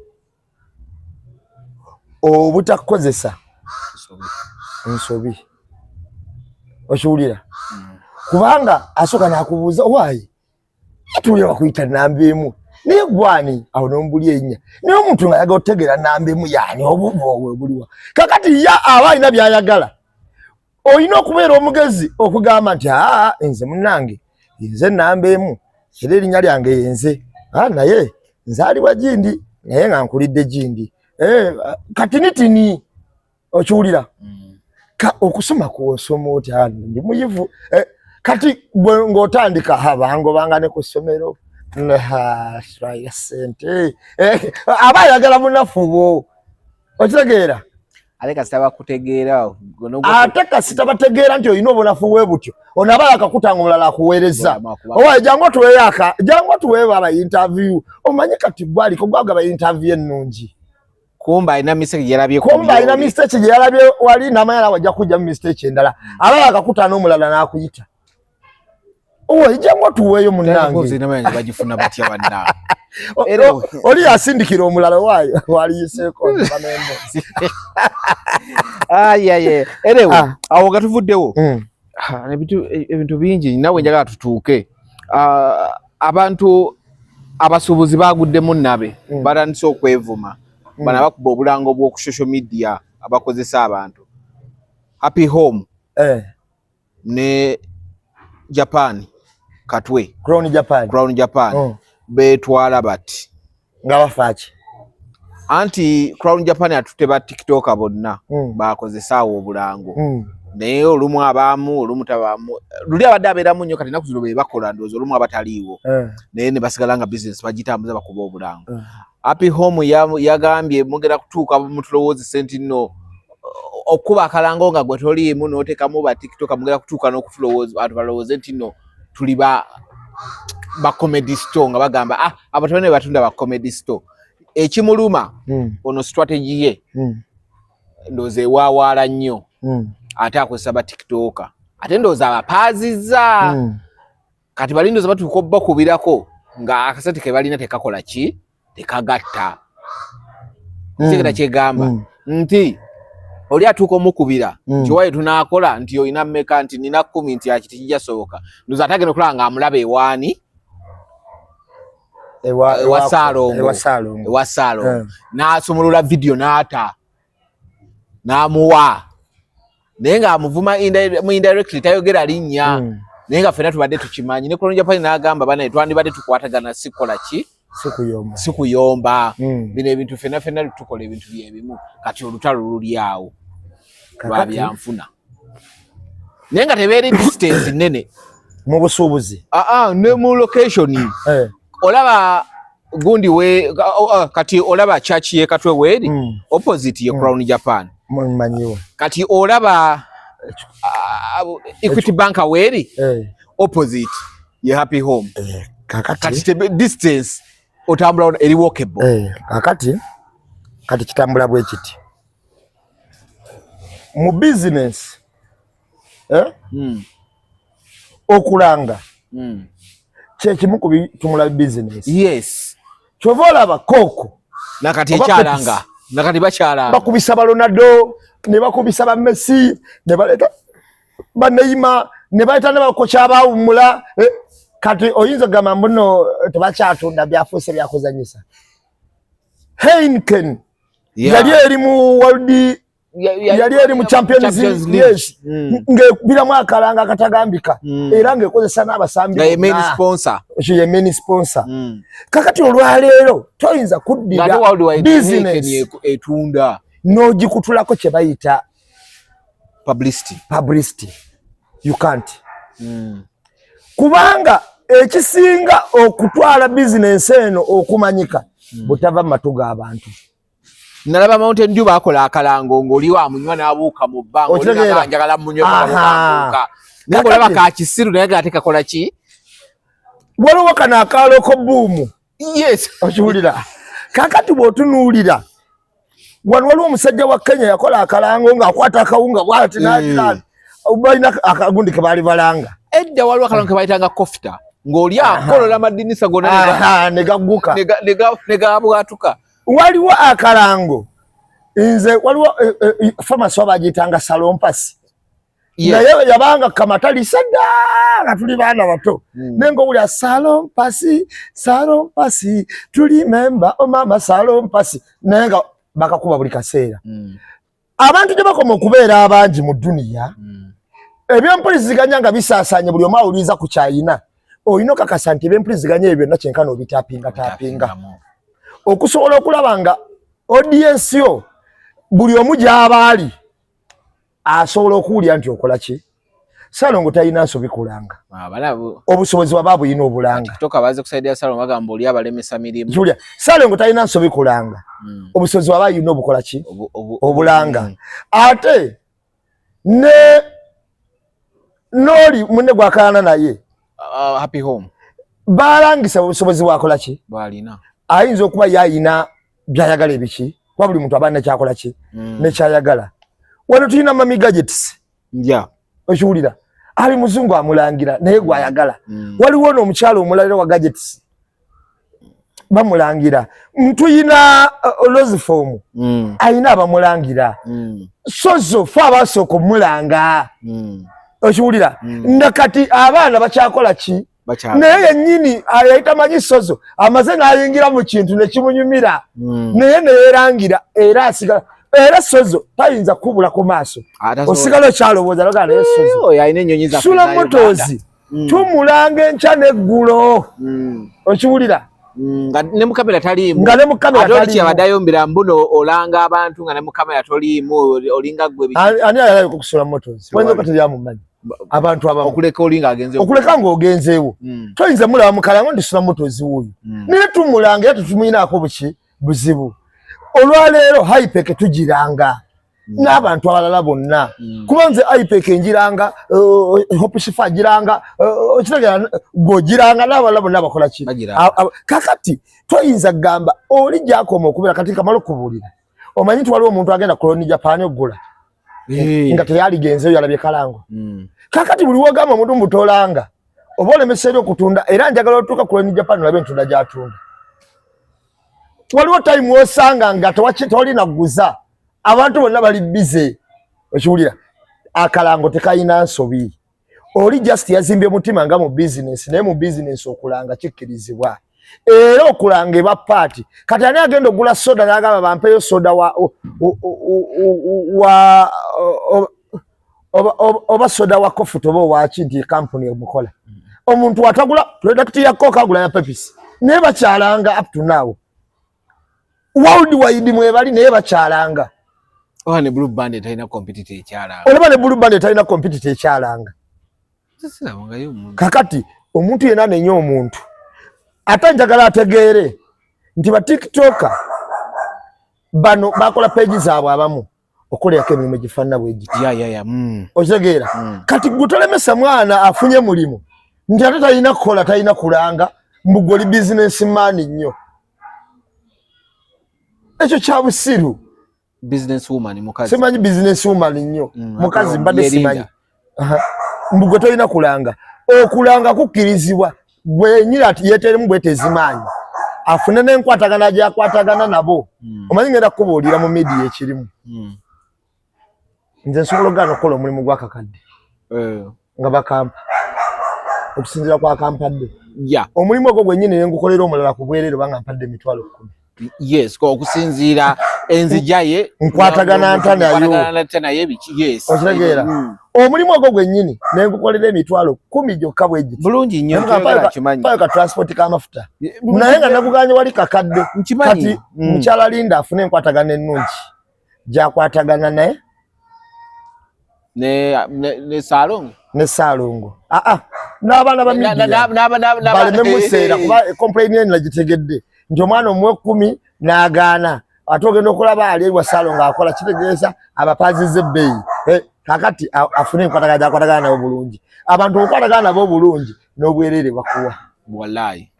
obutakozesa ensobi okiwulira kubanga asooka n'akubuuza waayi atuulira wakuyita namba emu naye gwani awo n'omubuli erinnya naye omuntu nga yaga otegeera namba emu yaani obuva buliwa kakati ya aba alina by'ayagala olina okubeera omugezi okugamba nti nze munnange nze namba emu era erinnya lyange yenze naye nzaalibwa gindi naye nga nkulidde gindi katinitini okiwulira okusoma kwosoma oti ndi muyivu kati ng'otandika habango bangane ku ssomero shwaya sente aba ayagala munafubo okitegeera aleka sitaba kutegeera ate kasita bategeera nti olina obunafu bwe butyo ono aba akakutanga omulala akuweereza owa jangu tuweeyo aba interview omanyi kati gwaliko gwagaba interview ennungi kumba alina mistake gye yalabye wali n'amanyala wajja kujja mu mistake endala aba akakutana omulala n'akuyita owa jangu tuweeyo munnange bagifuna batya banna oli yasindikira omulala waayo waliyiseeko bamembe anyway awo gatuvuddewo ebintu bingi nawe njagala tutuuke abantu abasuubuzi baguddemu nabe batandise okwevuma bana bakuba obulango bw'oku social media abakozesa abantu Happy Home ne Japan Katwe Crown Japan betwala bati nga bafaaki anti Crown Japan atuteba TikTok bonna bakozesa obulango naye olumu abamu olumu tabamu luli abadde abeeramu nnyo kati naku zino be bakola ndowooza olumu abataliiwo naye ne basigala nga business bagitambuza bakuba obulango Happy Home yagambye mugenda kutuuka mutulowoozi nti nno okuba akalango nga gwe toliimu n'oteekamu ba TikTok mugenda kutuuka n'okutulowooza abantu balowooze nti nno tuli ba comedy store nga bagamba abatone batunda ba comedy store ekimuluma ono strategy ye ndoze waawala nnyo ate akozesa ba TikTok ate ndoza abapaazizza kati balindoza batuuka bakubirako nga akasente ke balina tekakola ki tekagatta kigenda kyegamba nti oli atuuka omukubira nti waye tunaakola nti olina mmeka nti nina 10 nti aki tekijasoboka ndoza atagenda okulaba nga amulaba ewaani ewa Salongo n'asumulula video n'ata n'amuwa naye nga amuvuma mu indirectly tayogera linnya naye nga ffenna tubadde tukimanyi ne Crown Japan n'agamba banaye twandibadde tukwatagana sikola ki sikuyomba bino ebintu ffenna tukola ebintu byebimu kati olutalo luli awo lwa byanfuna naye nga tebeeri distance nene mu busuubuzi ne mu location olaba gundi we kati olaba church ye Katwe weri opposite ye Crown Japan manyiwa kati olaba Equity Bank weri opposite ye Happy Home kati distance otambula eri walkable kati kitambula bwe kiti mu business okulanga kyekimu ku bitumula business yes kyova olaba Koko nakati ekyalanga nakati bakyalanga bakubisa ba Ronaldo ne bakubisa ba Messi ne baleta ba Neymar ne baleta ne bakocha abawumula kati oyinza gamba mbuno tebakyatunda byafuuse byakuzanyisa Heineken yali eri mu World yali eri mu Champions League yes ngekubiramu akalanga akatagambika era ngekozesa n'abasambi ye main sponsor kakati olwaleero toyinza kuddira business etunda n'ogikutulako kye bayita publicity you can't kubanga ekisinga okutwala business eno okumanyika butava mu matu g'abantu nalaba Mountain Dew bakola akalango ng'oliwa amunywa n'abuuka mu bbanga olina njagala munywa n'abuuka naye ng'olaba ka kisiru naye ate kakola ki waliwo kano akaaloko buumu yes okiwulira kakati bw'otunuulira wano waliwo omusajja wa Kenya yakola akalango ng'akwata akawunga bw'ati n'agirana balina akagundi ke baali balanga edda waliwo akalango ke bayitanga kofita ng'oli akolola madinisa gonna ne gagguka ne gabwatuka waliwo akalango nze waliwo famasi abagiyitanga salompasi naye yabanga kamatalisa dda nga tuli baana bato naye ng'owulira salompasi tuli memba omama salompasi naye nga bakakuba buli kaseera abantu gye bakoma okubeera abangi mu duniya ebyempuliziganya nga bisaasaanye buli omu awuliriza ku kyayina olina okakasa nti ebyempuliziganya ebyo byonna kyenkana obitapingatapinga okusobola okulaba nga audience yo buli omu gy'aba ali asobola okuwulira nti okola ki Salongo talina nsobi kulanga. Obusobozi bwaba buyina obulanga. Toka baze kusaidia Salongo bagamba oli abalemesa mirimu. Julia, Salongo talina nsobi kulanga. Obusobozi bwaba yino obukola ki? Obulanga. Ate noli munne gwakana naye. Happy home. Balangisa obusobozi bwakola ki? Balina. Ayinza okuba yayina byayagala ebiki? Kwa buli muntu abana kyakola ki? Ne kyayagala. Wano tulina mami gadgets. Yeah. Okiwulira. Ali muzungu amulangira naye gwayagala. Waliwo n'omukyalo omulala wa gadgets. Bamulangira. Tuyina Rose form. Ayina abamulangira. Sozo fa abasooka omulanga. Okiwulira. Nakati abaana bakyakola ki? Naye yennyini ayayita manyi Sozo amaze n'ayingira mu kintu ne kimunyumira. Naye ne yeerangira era asigala. Era Sozo tayinza kubula ku maaso. Osigala kyalowooza lagala naye Sozo. Yayina ennyonyi za Sula Motors. Tumulanga enkya n'eggulo. Okiwulira. Nga ne mu kamera taliimu. Nga ne mu kamera taliimu. Ati abadayo mbirambuno olanga abantu nga ne mu kamera toliimu olinga gwe biki. Ani ayalayo ku Sula Motors. Wenzo katya mumanyi. Abantu abamu. Okuleka olinga agenzeewo. Okuleka ng'ogenzeewo. Toyinza mulaba mukala ngo ndi Sula Motors wuuyo. Naye tumulanga era tutumuyinaako buki buzibu. Olwaleero Hypeke tugiranga n'abantu abalala bonna kuba nze Hypeke njiranga Hope Shifa giranga okitegeera gogiranga n'abalala bonna bakola ki kakati toyinza gamba oli gyakoma okubeera kati kamalo kubuulira omanyi nti waliwo omuntu agenda koloni Japan ogula nga teyaligenzeyo yalabye kalango kakati buli wogamba omuntu mutolanga oba olemeseeri okutunda era njagala otuuka koloni Japan olabe entunda gyatunda. Waliwo time osanga nga tewalina guza abantu bonna bali bize okiwulira akalango tekayina nsobi oli just yazimbye mutima nga mu business naye mu business okulanga kikkirizibwa era okulanga eba party kati ani agenda ogula soda n'agamba bampeyo soda oba soda wa coffee oba waki nti company emukola omuntu watagula product ya Coca agula ya Pepsi naye bakyalanga up to now. Worldwide mwebali naye bakyalanga. Ne Blue Band talina competitor ekyalanga. Olaba ne Blue Band talina competitor ekyalanga. Kakati omuntu yena nenye omuntu. Ate njagala ategeere nti ba TikToker bano bakola page zaabwe abamu okoleyako emirimu gifaanana bwe giti. Okitegeera. Kati gutolemesa mwana afunye mulimu nti ate talina kukola talina kulanga mbugoli business man nnyo. Ekyo kya busiru. Business woman mukazi. Simanyi business woman nnyo. Mukazi mbadde simanyi. Mbugo toyina kulanga. Okulanga kukkirizibwa. Bwe nyira ati yeteremu bwetezimanyi. Afune n'enkwatagana gy'akwatagana nabo. Omanyi ngenda kukubuulira mu media ekirimu. Nze nsobola okugaana okukola omulimu gw'akakadde. Nga bakampa. Okusinziira kwa kampadde. Omulimu ogwo gwennyini ne ngukolera omulala ku bwereere banga mpadde emitwalo 10. Yes, ko okusinziira enzijaye nkwatagana ntanayo yes. Okitegeera. Omulimu ogwo gwennyini ne ngukolera emitwalo 10 gyokka bwe giti. Bulungi nnyo kimanyi. Ka transport k'amafuta. Naye nga naguganye wali kakadde. Kati mukyala Linda afune enkwatagana ennungi. Gyakwatagana naye ne Salongo. Ne Salongo. N'abaana ba media. Baleme museera kuba complain eno nagitegedde. Nti omwana omuwe 10 n'agaana ate ogenda okulaba ali ewa Salongo akola kitegeeza abapazize ebbeeyi kakati afune enkwatagana gyakwatagana nabo bulungi abantu okwatagana nabo bulungi n'obwereere bakuwa wallahi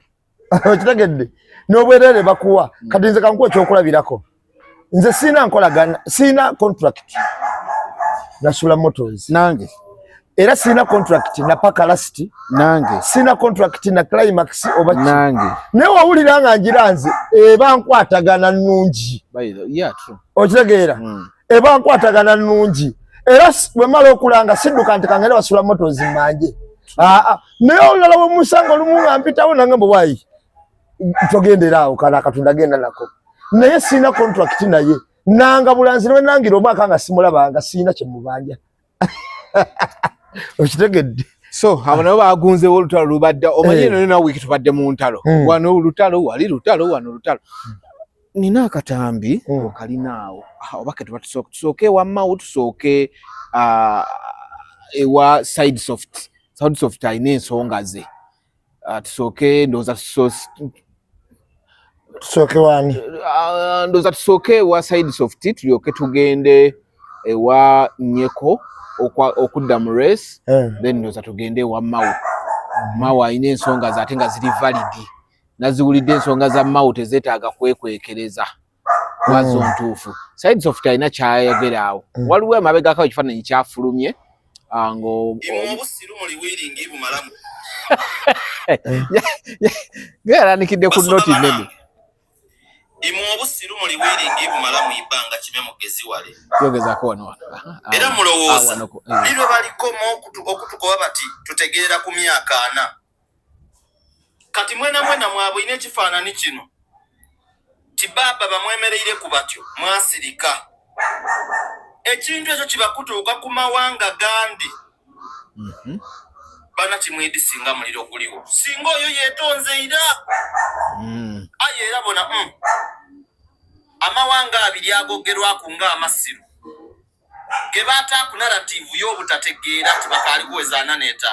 okitegedde n'obwereere bakuwa kati nze kankuwa ekyokulabirako nze siina nkolagana siina contract na Sula Motors nange era sina contract na Pakalasiti nange sina contract na Climax oba nange ne wawulira nga njiranze eba nkwatagana nnungi true okitegeera eba nkwatagana nnungi era bwe mala okulanga sidduka nti kangenda Sula Motors manje naye olala bwe musanga olumu nga mpitawo nange mbwayi togendera awo kana Katonda genda nako naye sina contract naye nanga bulanzi ne nangira omwaka nga simulabanga sina kye mubanja okitegedde so abana bagunze olutalo lubadde omanye none na wiki tubadde mu ntalo wano olutalo wali lutalo wano lutalo nina akatambi okalinaawo obake tusoke wamma utusoke ewa Side Soft. Side Soft ayina ensonga ze. Tusooke ndoza tusooke wani ndoza tusooke ewa Side Soft tulyoke tugende ewa Nyeko okudda mu race then ndoza tugende ewa Mau. Mau ayina ensonga ze ate nga ziri valid. Naziwulidde ensonga za Mau tezeetaaga kwekwekereza wazo ntuufu. Side Soft ayina kyayogera awo. Waliwo emabegako ekifaananyi kyafulumye ngo obusiru muli wiringi bumalamu yaranikidde ku noti nnene. Imu obusiru muli wiringi bumalamu ibanga kime mugezi wale. Yogezako wano. Era mulowooza lirwe balikomo okutukoba bati tutegeera ku myaka 4. Kati mwena mwabwine ekifaananyi kino. Tibaba bamwemereire ku batyo mwasirika. Ekintu ekyo kibakutuuka ku mawanga gandi. Bana kimwidi singa muliro guliwo. Singa oyo yeetonze ira. Aye era bona amawanga abiri agogerwaku nga amasiru. Ge baataaku narrative y'obutategeera nti bakaali kuweza 45.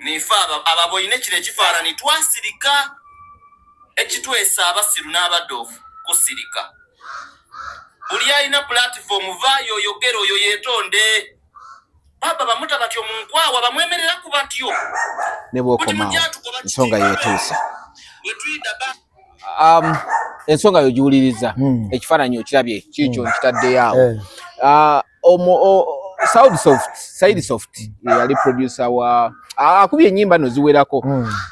Nifa ababoyine kino ekifaananyi twasirika. Ekitwesa abasiru n'abadoofu kusirika. Buli alina platform vayo oyogera oyo yeetonde. Baba bamuta batyo mu nkwawa bamwemerera ku batyo. Ne bw'okoma ensonga yeetuuse. Ensonga yo giwuliriza. Ekifaananyi okirabye kikyo nkitaddeyo awo. Side Soft yali producer wa akubye ennyimba no ziwerako.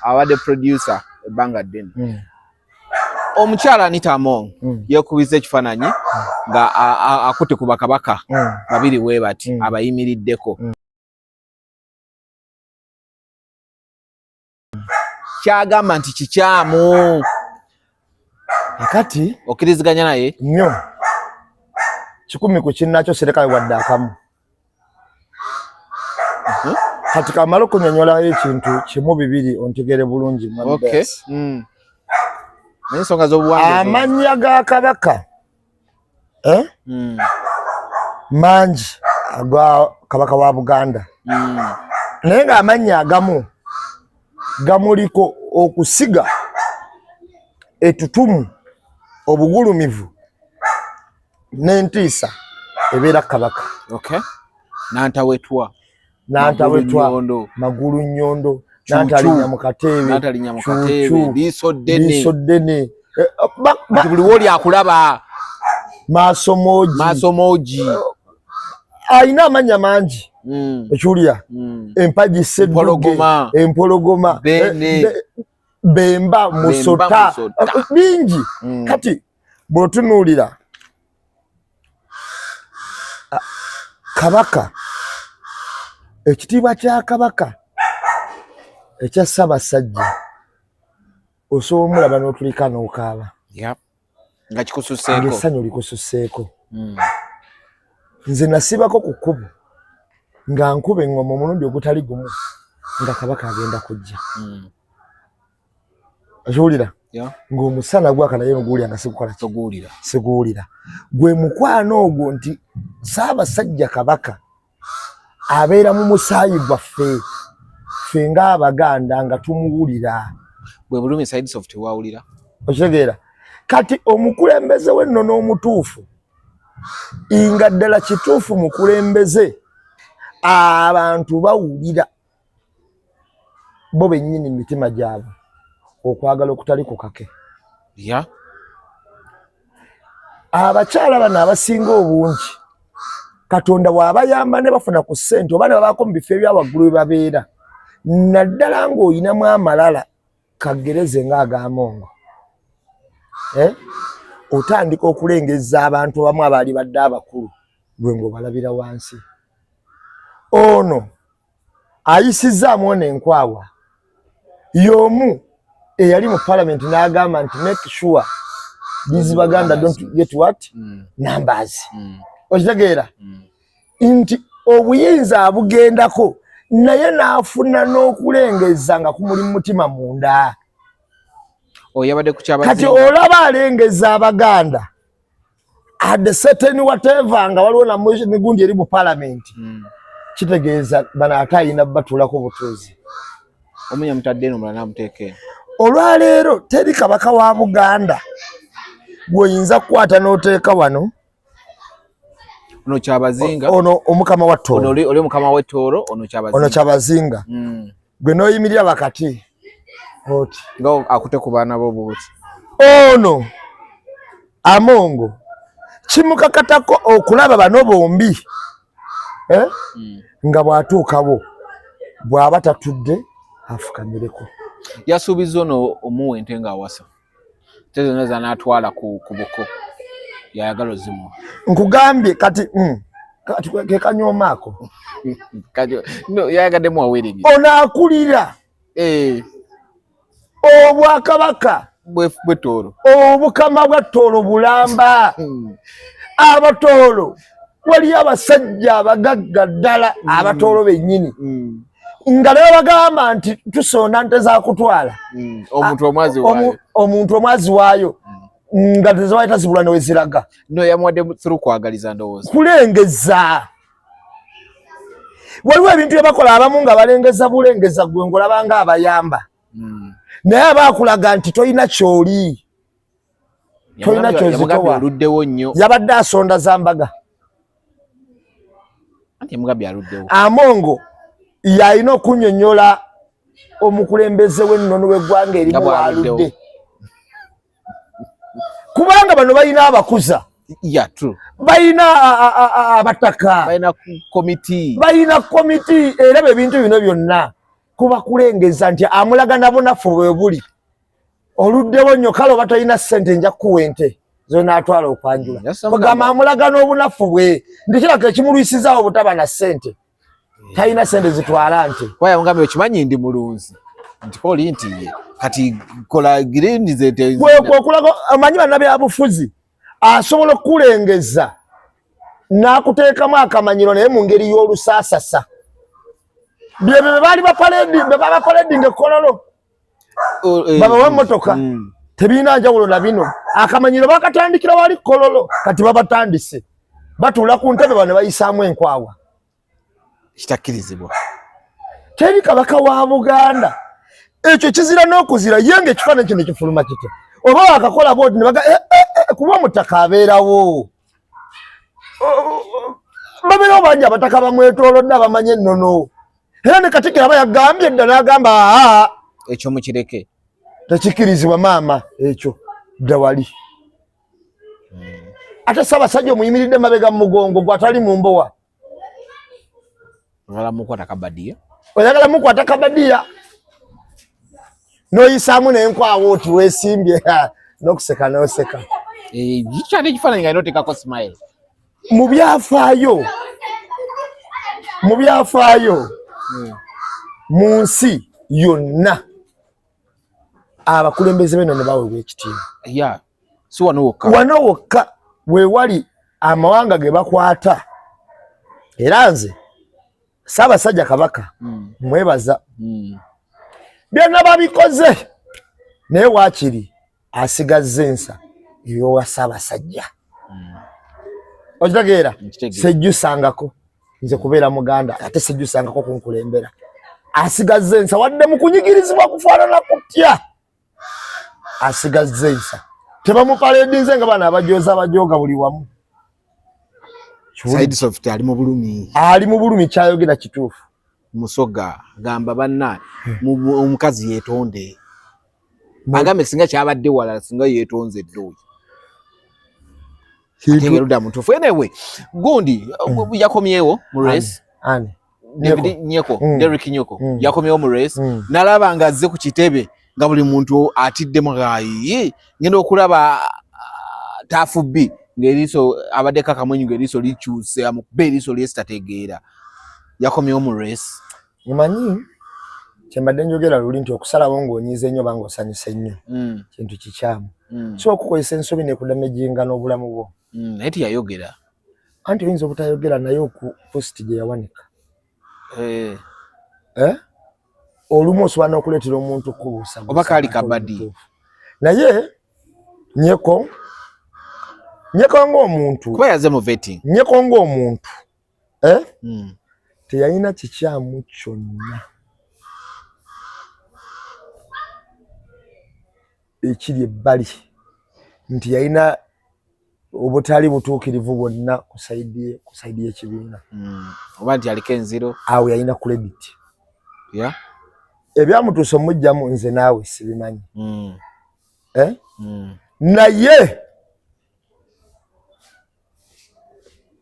Abadde producer ebbanga ddene. Omukyala Anita Among yekubiza ekifaananyi nga akutte ku bakabaka babiri we bati abayimiriddeko. Kyagamba nti kikyamu. Kati okkiriziganya naye nnyo 10 ku kinnakyo serikale wadde akamu. Kati kamala okunyonyola ekintu kimu bibiri ontegere bulungi. Okay. Ensonga z'obuwangwa amannya ga kabaka mangi aga kabaka wa Buganda. Naye nga amannya agamu gamuliko okusiga etutumu obugulumivu n'entiisa ebeera kabaka. Okay. Nantawetwa Magulu Nnyondo Natalinya Mukateebe Liiso Ddene buli woli akulaba Maaso Mooji ayina amannya mangi. Ekyulya Empagi Ssedduge Empologoma Bemba Musota bingi. Kati bw'otunuulira kabaka ekitiibwa kya kabaka ekya Ssaabasajja osobola omulaba n'otulika n'okaaba nga kikususseeko essanyu likususseeko. Nze nasibako ku kkubo nga nkuba engoma omulundi ogutali gumu nga kabaka agenda kujja. Okiwulira ng'omusana gwaka naye nguwulira nga siguwulira gwe mukwano ogwo nti Ssaabasajja kabaka abeera mu musaayi gwaffe ffe ng'Abaganda nga tumuwulira. Bwe bulumi Side Soft wawulira. Okitegeera. Kati omukulembeze wenno n'omutuufu nga ddala kituufu mukulembeze abantu bawulira bo bennyini mitima gyabwe okwagala okutali ku kake. Abakyala bano abasinga obungi Katonda bw'abayamba ne bafuna ku ssente oba ne babaako mu bifo ebyawaggulu we babeera naddala ng'oyinamu amalala kagereze ng'ag'Amongo otandika okulengeza abantu bamu abaali badde abakulu gwe ng'obalabira wansi. Ono ayisizaamu ono enkwawa y'omu eyali mu parliament n'agamba nti make sure these Baganda don't get what numbers. Okitegeera nti obuyinza abugendako naye n'afuna n'okulengeza nga kumuli mu mutima munda. Kati olaba alengeza Abaganda at the certain whatever nga waliwo na migundi eri mu parliament kitegeeza bana atayina batulako butuzi omenya mutadde no mulana muteke olwaleero teri kabaka wa Buganda gwoyinza kukwata n'oteeka wano ono Kyabazinga ono omukama wa Tooro oli omukama wa Tooro ono Kyabazinga gwe n'oyimirira bakati oti nga akute ku baana b'obubuti ono Amongo kimukakatako okulaba bano bombi nga bw'atuukabo bw'aba tatudde afukamireko yasuubiza ono omuwente nga awasa tezona zanatwala ku buko yayagala ozimu nkugambye kati ke kanyomaako no yayagadde mu aweringi ono akulira obwakabaka bwe Tooro obukama bwa Tooro bulamba abatoolo wali abasajja abagagga ddala abatoolo bennyini nga leo bagamba nti tusonda nte za kutwala omuntu omwazi waayo nga tezawayo tazibula neweziraga no yamuwadde through kwagaliza ndowooza kulengeza waliwo ebintu bye bakola abamu nga balengeza bulengeza gwe ngolabanga abayamba naye abakulaga nti toyina kyoli toyina kyozitowa yabadde asonda za mbaga Amongo yalina okunnyonnyola omukulembeze w'ennono w'eggwanga erimu waludde kubanga bano balina abakuza balina abataka balina komiti era ebintu bino byonna kuba kulengeza nti amulaga nabo nafu bwe buli oluddewo nnyo kale oba talina ssente nja kukuwa ente zona atwala okwanjula kugamba amulaga n'obunafu bwe ndi kirako ekimulwisizaawo obutaba na ssente talina ssente zitwala nte waya ngambe okimanyi ndi mulunzi nti oli nti kati kola green zete kwekulaga amanyi bannabyabufuzi asobola okulengeza n'akuteekamu akamanyiro naye mu ngeri y'olusaasasa byebyo baali bapaledi ng'ekololo babawa emmotoka tebiina njawulo na bino akamanyiro bakatandikira wali kololo kati babatandise batuula ku ntebe bano bayisaamu enkwawa kitakkirizibwa teri kabaka wa Buganda ekyo kizira n'okuzira yenge ekifaananyi kino kifuluma kite oba wakakola boodi ne baga kuba omutaka abeerawo babeerawo bangi abataka bamwetoolodde abamanya ennono era ne Katikkiro aba yagambye dda n'agamba ekyo mukireke tekikkirizibwa maama ekyo dda wali ate Ssaabasajja omuyimiridde mabega mu mugongo gw'atali mu mbowa oyagala mukwata kabadiya n'oyisaamu n'enkwawa oti weesimbye n'okuseka n'oseka kyali ekifaananyi nga n'oteekako smile mu byafaayo mu nsi yonna abakulembeze beno ne baweebwa ekitiibwa si wano wokka weewali amawanga ge bakwata era nze Ssaabasajja Kabaka mwebaza byonna babikoze naye waakiri asigazza ensa ey'owa Ssaabasajja okitegeera sejjusangako nze kubeera Muganda ate sejjusangako kunkulembera asigazza ensa wadde mu kunyigirizibwa kufaanana kutya asigazza ensa tebamupaledinze nga bana abajooga buli wamu ali mu bulumi kyayogera kituufu Musoga gamba banna omukazi yeetonde agambe singa kyabadde wala singa yeetonze ddoyi ategeruda mutuufu enewe gundi yakomyewo mu race David Nyeko Derrick Nyeko yakomyewo mu race nalaba nga azze ku kitebe nga buli muntu atidde magayi ngenda okulaba tafubbi ngeriso abadde kakamwenyu ngeriso likyuse amukube eriso lyesitategeera yakomyewo mu race mumanyi kyembadde njogera luli nti okusalawo ng'onyize nnyo banga osanyuse nnyo kintu kikyamu so okukozesa ensobi nekudamejinga n'obulamu bwo naye tiyayogera anti oyinza obutayogera naye ku posti gye yawanika olumu osobola n'okuleetera omuntu okubuusa oba kaali kabadi naye Nyeko ng'omuntu kuba yaze mu vetting Nyeko ng'omuntu teyalina kikyamu kyonna ekiri ebbali nti yalina obutali butuukirivu bwonna ku saidi y'ekibiina oba nti aliko enziro awo yalina credit yeah ebyamutuusa omujjamu nze naawe sibimanyi naye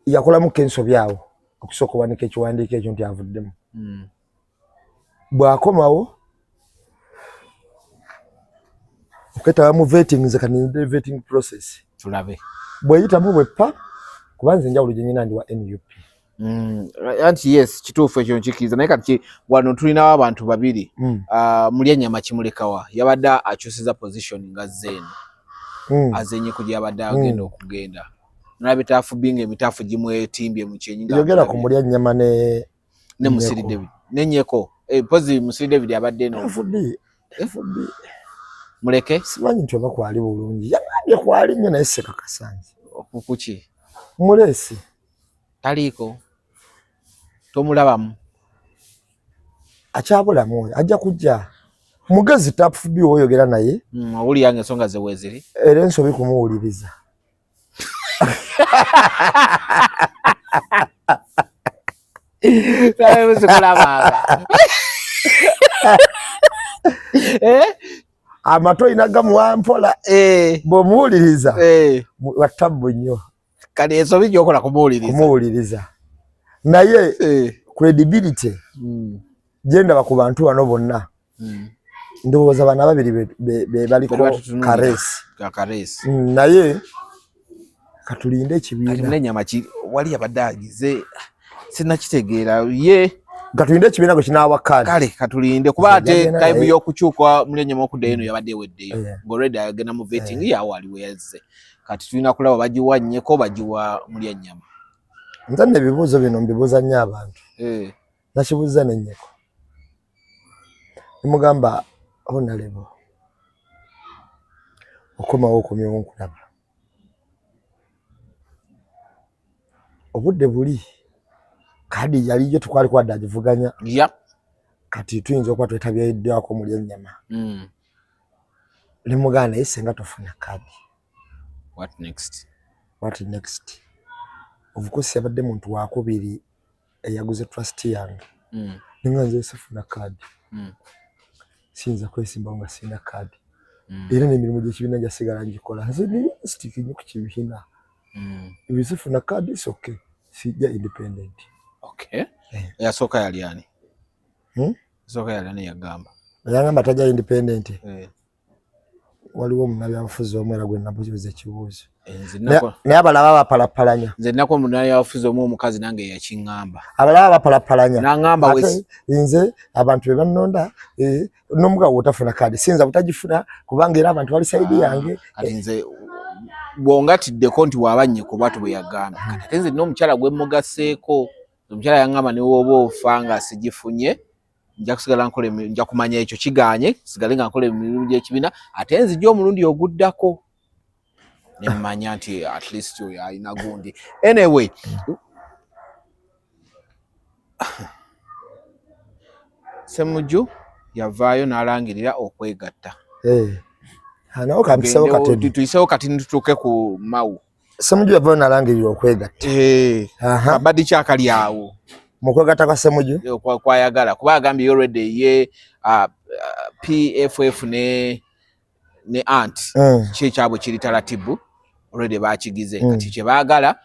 yakolamu kensobi awo okusooka okuwanika ekiwandiiko ekyo nti avuddemu bw'akomawo oketaba mu vetting nze kaninde vetting process tulabe bweyitamu bweppa kuba nze njawulo gye nyina ndi wa NUP anti yes kituufu ekyo nkikiriza naye kati wano tulinawo abantu babiri Mulyannyama Kimulekawa yabadde akyusiza position nga zeeno azenye ku gyabadde agenda okugenda nalabe taafubinga emitaafu gimwetimbye mu kyenyi yogera ku Mulyannyama ne Musiri David nenyeko pozi Musiri David abadde no FB muleke simanyi nti oba kwali bulungi yabadde kwali nnyo naye sekakasanze kuki mulesi taliiko tomulabamu akyabulamu oyo ajja kujja mugezi tafubi oyogera naye owuli yange ensonga ze weeziri era ensobi kumuwuliriza amato inagamuwa mpola bw'omuwuliriza wattabu nnyo kale ensobi gy'okola kumuwuliriza naye credibility gyendaba ku bantu bano bonna ndowooza bana babiri be baliko kareesi naye katulinde ekibiina Mulyannyama wali yabadde agize sinnakitegeera ye katulinde ekibiina gwe kinaawa kaadi kale katulinde kuba ate kaibu y'okukyuka Mulyannyama okuddayo eno yabadde eweddeyo ng'olwedde agenda mu vetting yawo ali we yazze kati tulina kulaba bagiwa Nnyeko bagiwa Mulyannyama nze nno ebibuuzo bino mbibuuza nnyo abantu nakibuuza ne Nnyeko nemugamba Honorable okomawo okomyewo nkulaba obudde buli kadi yaliyo tukwali kwadde agivuganya kati tuyinza okuba twetabyeddwako Mulyannyama nemugamba naye senga tofuna kadi what next obukosi yabadde muntu wakubiri eyaguze trust yange nenga nze sifuna kadi siyinza kwesimbawo nga sirina kadi era n'emirimu gy'ekibiina gyasigala ngikola nze niyasitiki nnyo ku kibiina ebisifuna kadi isoke sijja independent eyasooka yali ani esooka yali ani yagamba tajja independent waliwo omunnabyabufuzi omu era gwe nabuuza ekibuuzo naye abalaba bapalapalanya nze nnako omunnabyabufuzi omu omukazi nange yakiŋŋamba abalaba bapalapalanya n'aŋŋamba nze abantu be bannonda n'omugabo bw'otafuna kadi siyinza butagifuna kubanga era abantu bali sayidi yange kati nze bw'ongatiddeko nti waaba Nnyeko bwatu bwe yagamba kati ate nze n'omukyala gwe mugaseeko omukyala yaŋŋamba ne wooba ofa nga sigifunye nja kusigala nkola nja kumanya ekyo kiganye sigale nga nkola emirimu gy'ekibiina ate nzija omulundi oguddako nemmanya nti at least oyo alina gundi anyway Ssemujju yavaayo n'alangirira okwegatta nawo kampisewo kati tuyisewo kati nitutuuke ku Mawu Ssemujju yavaayo n'alangirira okwegatta kabadde kyakali awo mukwegatta kwa Ssemujju kwayagala kuba agambye already ye PFF ne ant kyekyabwe kiri talatibu already bakigize kati kye baagala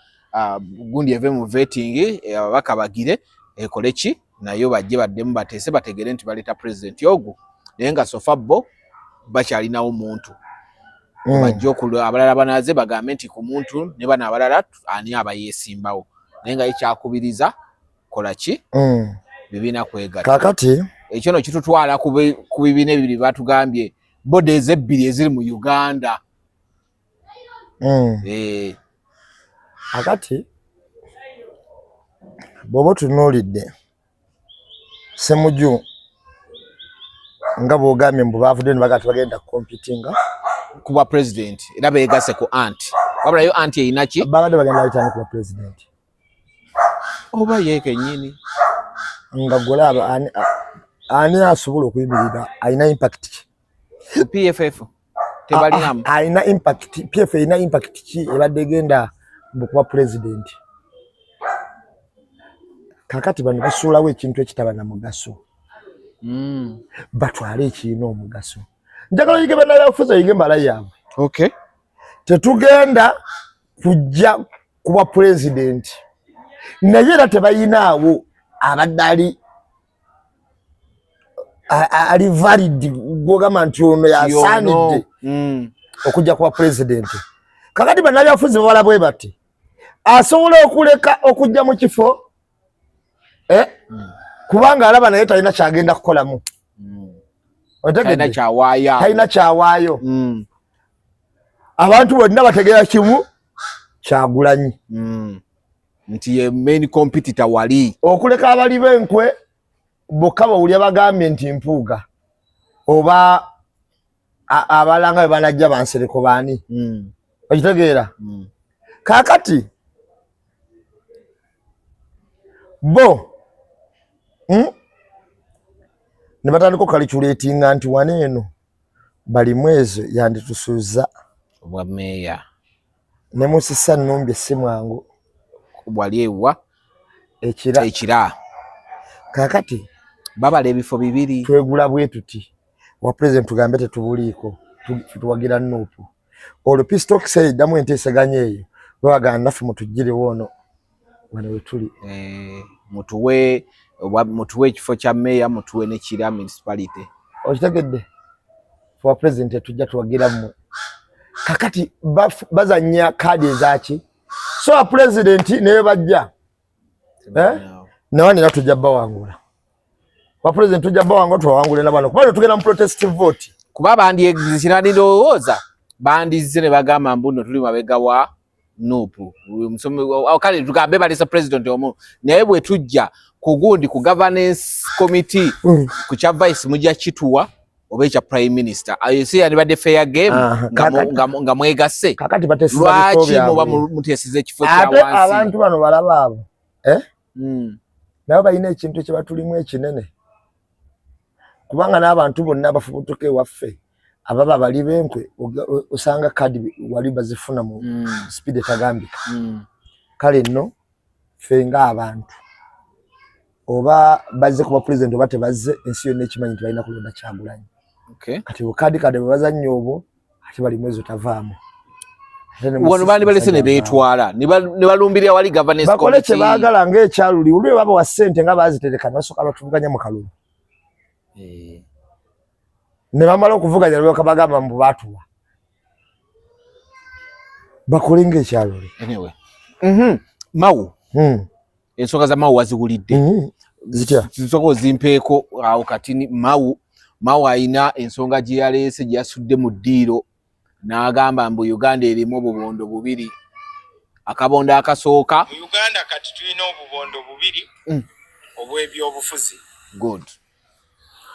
gundi eve mu vetting ababaka bagire ekole ki nayo bajje baddemu bateese bategere nti baleta president ogwo naye nga sofabbo bakyalinawo omuntu bajja okulwa abalala banaze bagambe nti ku muntu ne bana abalala ani abayesimbawo naye nga yekyakubiriza kola ki bibiina kwegatta kakati ekyo no kitutwala ku bibiina ebibiri batugambye bode ezebbiri eziri mu Uganda akati bw'oba otunuulidde Ssemujju nga bw'ogambye mbu baavudde ne bagamba bagenda competinga kuba president era beegase ku ant wabulayo ant eyina ki babadde bagenda bayitana kuba president oba ye kennyini nga golaba ani asobola okuyimirira alina impact PFF tebalinamu alina impact PFF ina impact ki ebadde genda kuba president kakati bano basuulawo ekintu ekitaba na mugaso batwale ekiina omugaso njagala yige bannabyabufuzi yige embala yaabwe okay tetugenda kujja kuba president naye era tebayinaawo abadde ali valid gwogamba nti ono yasaanidde okujja kuba president kakati bannabyabufuzi bawala bwe bati asobola okuleka okujja mu kifo kubanga alaba naye talina kyagenda kukolamu talina kyawaayo abantu bonna bategeera kimu Kyagulanyi nti ye main competitor wali okuleka abali benkwe bokka bawulya bagambye nti mpuuga oba abalanga banajja bansereko baani okitegeera kakati bo ne batandika calculatinga nti waneeno bali mwezi yanditusuuza obwa meya ne Musisa Numbye simwangu bwali ewa ekira kakati babala ebifo bibiri twegula bwe tuti wa president tugambe tetubuliiko tuwagira Nuupu olwo Pistock say damu enteesaganya eyo babaga naffe mutujjire wono wano wetuli mutuwe ekifo kya meya mutuwe ne kira municipality okitegedde for president tujja tuwagira mmwe kakati bazanya kadi ezaki so a president naye bajja nawanira tujja bawangula wa president tujja bawangula tuwangule na bano kuba tugenda mu protest vote kuba bandiyekirandowooza bandize ne bagamba mbuno tuli mabega wa Nuupu kale tugambe balesa president omu naye bwe tujja kugundi ku governance committee ku kya vice mujja kituwa oba ekya prime minister ayese yani badde fair game nga mwegase kakati batesiza lwaki muba mutesiza ekifo kya wansi abantu bano balaba abo nabo balina ekintu kye batulimu ekinene kubanga n'abantu bonna abafubutuka ewaffe ababa bali benkwe osanga kadi wali bazifuna mu speed etagambika kale nno ffe ng'abantu oba bazze kuba president oba tebazze ensi yonna ekimanyi nti balina kulonda Kyagulanyi kati bukadi bwe bazannya obwo ate bali mwezi otavaamu wano bandi balese ne beetwala ne balumbirira wali governance committee bakole kye baagala ng'ekyaluli olwe baba wa ssente nga baazitereka basooka batuvuganya mu kalulu ne bamala okuvuganya ne bagamba mbu baatuwa bakole ng'ekyaluli anyway Mawu ensonga za Mawu waziwulidde zitya zisooka ozimpeeko awo kati Mawu ayina ensonga gye yaleese gye yasudde mu ddiiro n'agamba mbu Uganda erimu obubondo bubiri akabondo akasooka mu Uganda kati tulina obubondo bubiri obw'ebyobufuzi good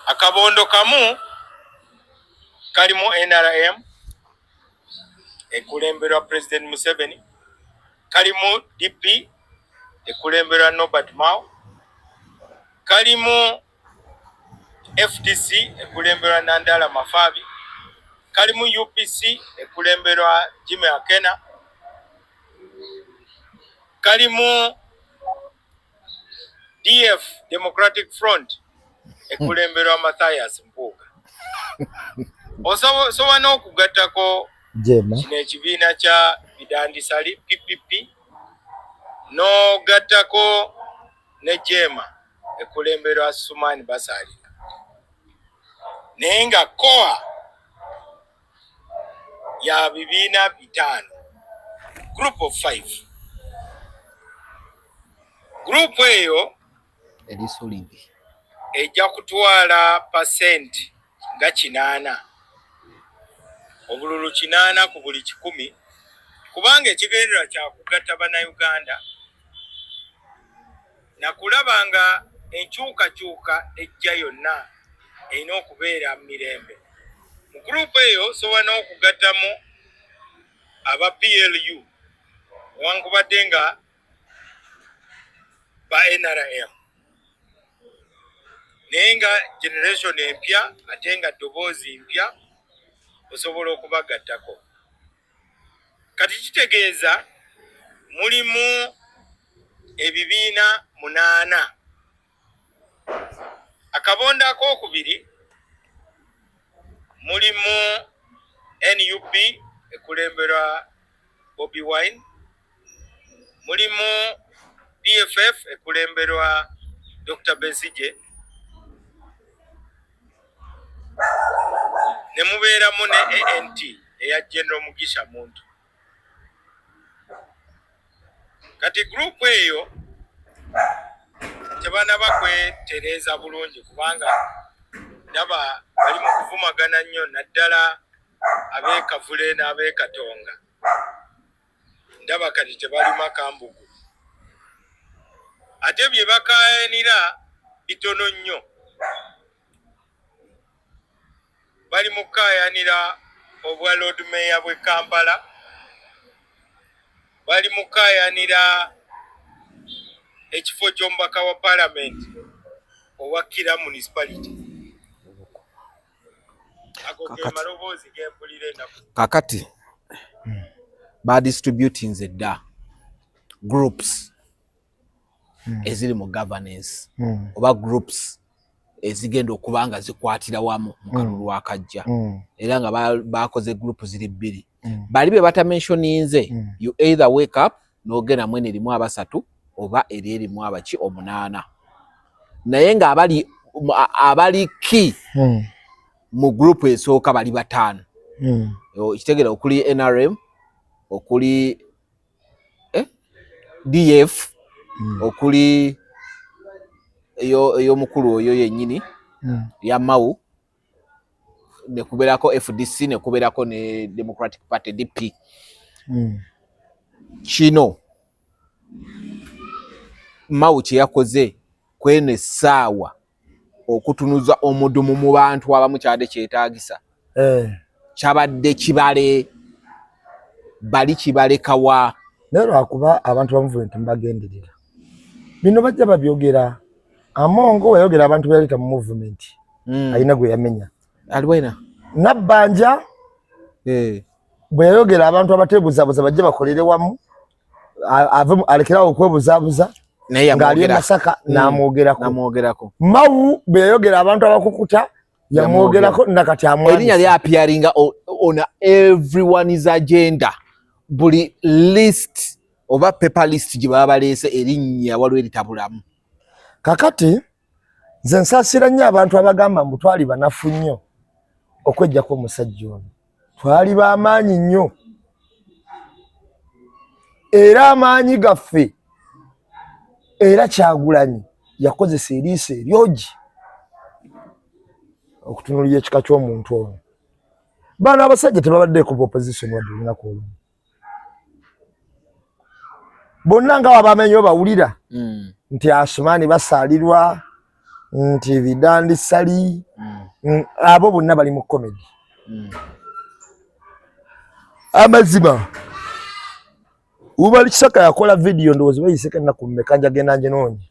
akabondo kamu kalimu NRM ekulemberwa President Museveni kalimu DP ekulemberwa Norbert Mao kalimu FDC ekulemberwa Nandala Mafabi kalimu UPC ekulemberwa Jimmy Akena kalimu DF Democratic Front ekulemberwa Matthias Mpuuga osobola n'okugattako kino ekibiina kya bidandisali PPP n'ogattako ne Jema ekulemberwa Sumani Basalira naye nga koa ya bibiina bitano group of 5 group eyo erisolidi ejja kutwala % nga 8 obululu 8 ku buli 100 kubanga ekigendererwa kya kugatta bannayuganda na kulaba nga enkyukakyuka ejja yonna erina okubeera mirembe mu gurupu eyo sobola n'okugattamu aba PLU newankubadde nga ba NRM nenga generation empya ate nga ddoboozi mpya osobola okubagattako. Kati kitegeeza mulimu ebibiina 8. Akabonda akokubiri mulimu NUP ekulemberwa Bobi Wine, mulimu PFF ekulemberwa Dr. Besigye, ne mubeeramu ne ANT eya General Mugisha Muntu. Kati group eyo tebanaba kwetereeza bulungi kubanga ndaba bali mu kuvumagana nnyo naddala ab'Ekavule n'ab'Ekatonga. Ndaba kati tebali makambugu. Ate bye bakayanira bitono nnyo. Bali mu kukayanira obwa Lord Mayor bw'e Kampala. Bali mu kukayanira ekifo ky'omubaka wa Parliament owa Kira Municipality. Kakati ba distributing zedda groups eziri mu governance oba groups ezigenda okubanga zikwatira wamu mu kalulu akajja era nga bakoze group ziri 2 bali be bata mentioninze you either wake up n'ogenda mwene limu abasatu oba erimu abaki 8 naye nga abali key mu group esooka bali 5 kitegera okuli NRM okuli DF okuli eyo mukulu oyo yennyini ya Mau ne kuberako FDC ne kuberako ne Democratic Party DP kino Mau kye yakoze kwene saawa okutunuza omudumu mu bantu abamu kyade kyetaagisa kyabadde kibale bali kibalekawa lero akuba abantu ba movement mbagenderera bino bajja babyogera Amongo wayogera abantu byalita mu movement alina gwe yamenya aliwena nabbanja bwe yayogera abantu abatebuzabuza bajja bakolere wamu alekerawo okwebuzabuza naye ngali Masaka namwogerako Mau bwe yayogera abantu abakukuta yamwogerako nakati amwani erinya lya appearing on everyone's agenda buli list oba paper list gye baba balese erinya waliwo eritabulamu kakati nze nsasira nnyo abantu abagamba mbu twali banafu nnyo okwejjako omusajja ono twali b'amaanyi nnyo era amaanyi gaffe era Kyagulanyi yakozesa eriiso eryogi okutunulira ekika ky'omuntu ono bano abasajja tebabadde ku opposition wadde olunaku olumu bonna nga wabamenyo bawulira nti Asumani basaalirwa nti Bidandi Sali abo bonna bali mu comedy amazima ubali Kisaka yakola video ndozi bayiseka na kumekanja genanje nonye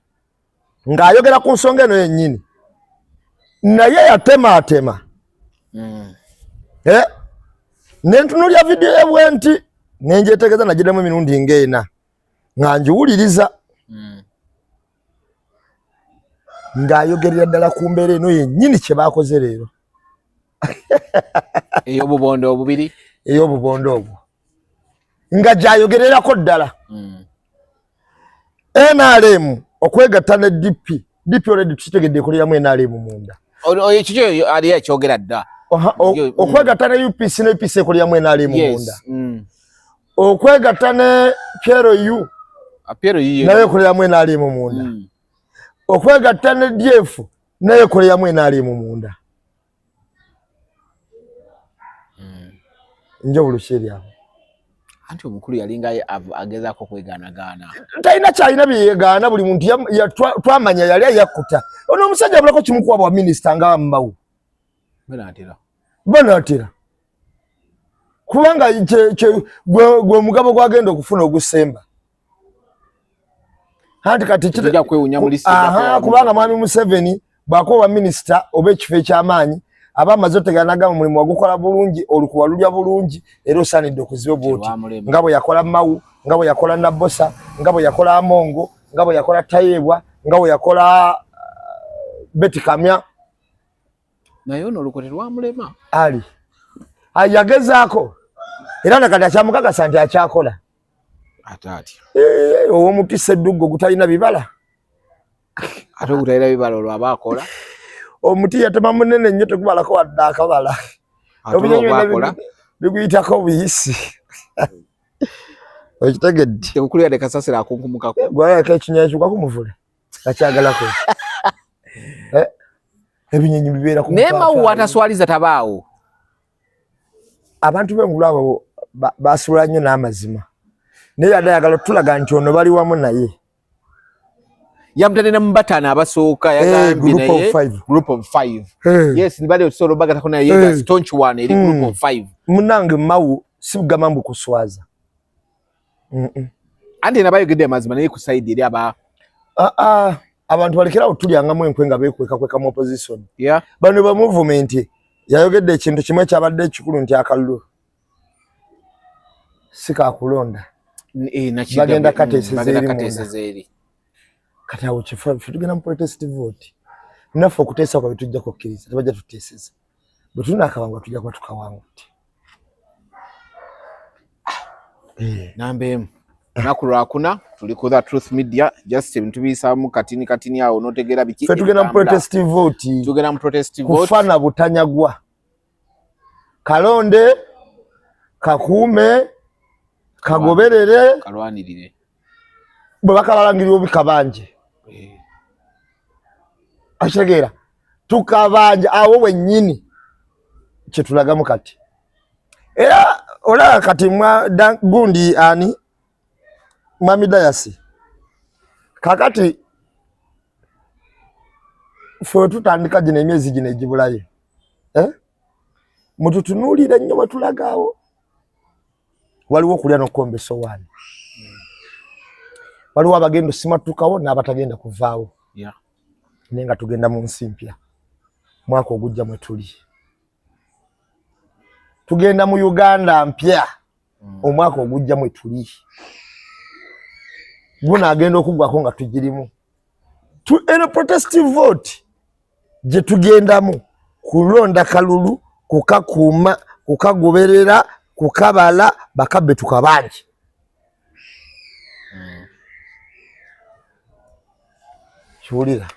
ngayogera ku nsonga eno yennyini naye yatema nentunulya video ebwenti nenjetegeza nagiddemu emirundi ng'ena nga njiwuliriza ng'ayogerera ddala ku mbeera eno yennyini kye baakoze leero ey'obubondo obubiri ey'obubondo obwo nga gyayogererako ddala NRM okwegatta ne DP already tukitegedde ekoleramu NRM munda kikyo ali ekyogera dda okwegatta ne UPC ne UPC ekoleramu NRM munda okwegatta ne PRU naye ekoleramu NRM munda okwegatta ne DF naye ekoleramu NRM munda njawulo kyeri awo anti omukulu yalinga agezaako kwegaanagaana talina kyalina byeyegaana buli muntu twamanya yali yakkuta ono omusajja abulako kimukuwa bwa minisita nga Mbau banaatera kubanga gwe omugabo gwagenda okufuna ogusemba anti kati kwewunya mu list kubanga mwami Museveni bwakoba minister oba ekifo eky'amaanyi abamaze oteganaga mu mulimu wagukola bulungi olukuwalulya bulungi era osaanidde okuziba bwoti nga bwe yakola Mawu nga bwe yakola Nabosa nga bwe yakola Amongo nga bwe yakola Tayebwa nga bwe yakola Beti Kamya naye ono olukote lwamulema ali ayagezaako era nakati akyamukakasa nti akyakola atati owomuti Sseddugo gutalina bibala ate ogutayira bibala olwaba akola omuti yatema munene nnyo tegubalako wadde akabala biguyitako obuyisi okitegedde tekukulira de kasasira akunkumukako gwayaka ekinyakikwa kumuvule akyagalako ebinyonyi bibeera ku naye Mawu ataswaliza tabaawo abantu b'engulu abo basula nnyo n'amazima naye adayagala tulaga nti ono bali wamu naye yamutane na mbatana abasooka yagambye naye group of 5 yes nibale otusolo bagatako naye yega staunch one eri group of 5 munange Mawu sibugamba mbu kuswaza andi nabayogedde amazima naye ku side eri aba abantu balekerawo tulyangamu enkwe nga beekweka mu opposition bano ba movement yayogedde ekintu kimwe kyabadde ekikulu nti akalulu sikakulonda bagenda kateesezeri kati awo kifo tugenda mu protest vote naffe okuteesa kwa bitujja kukkiriza tebajja tuteeseza bwe tulina akawangwa tujja kuba tukawanguti nambeemu naku lwakuna tuli ku The Truth Media just ebintu biyisaamu katini awo n'otegeera biki ffe tugenda mu protest vote kufana butanyagwa kalonde kakuume kagoberere kalwanirire bwe bakabalangirira obikabanje akitegeera tukabanja awo wennyini kyetulagamu kati era olaba kati gundi ani Mwami Dayasi kakati ffe tutandika gino emyezi gino egibulayo mututunuulire nnyo bwe tulagaawo waliwo okulya n'okukomba essowaani waliwo abagenda osimatukawo n'abatagenda kuvaawo naye nga tugenda mu nsi mpya mwaka ogujja mwe tuli tugenda mu Uganda mpya omwaka ogujja mwe tuli guna agenda okugwako nga tugirimu eno protestive vote gye tugendamu kulonda kalulu kukakuuma kukagoberera kukabala bakabbe tukabangi kiwulira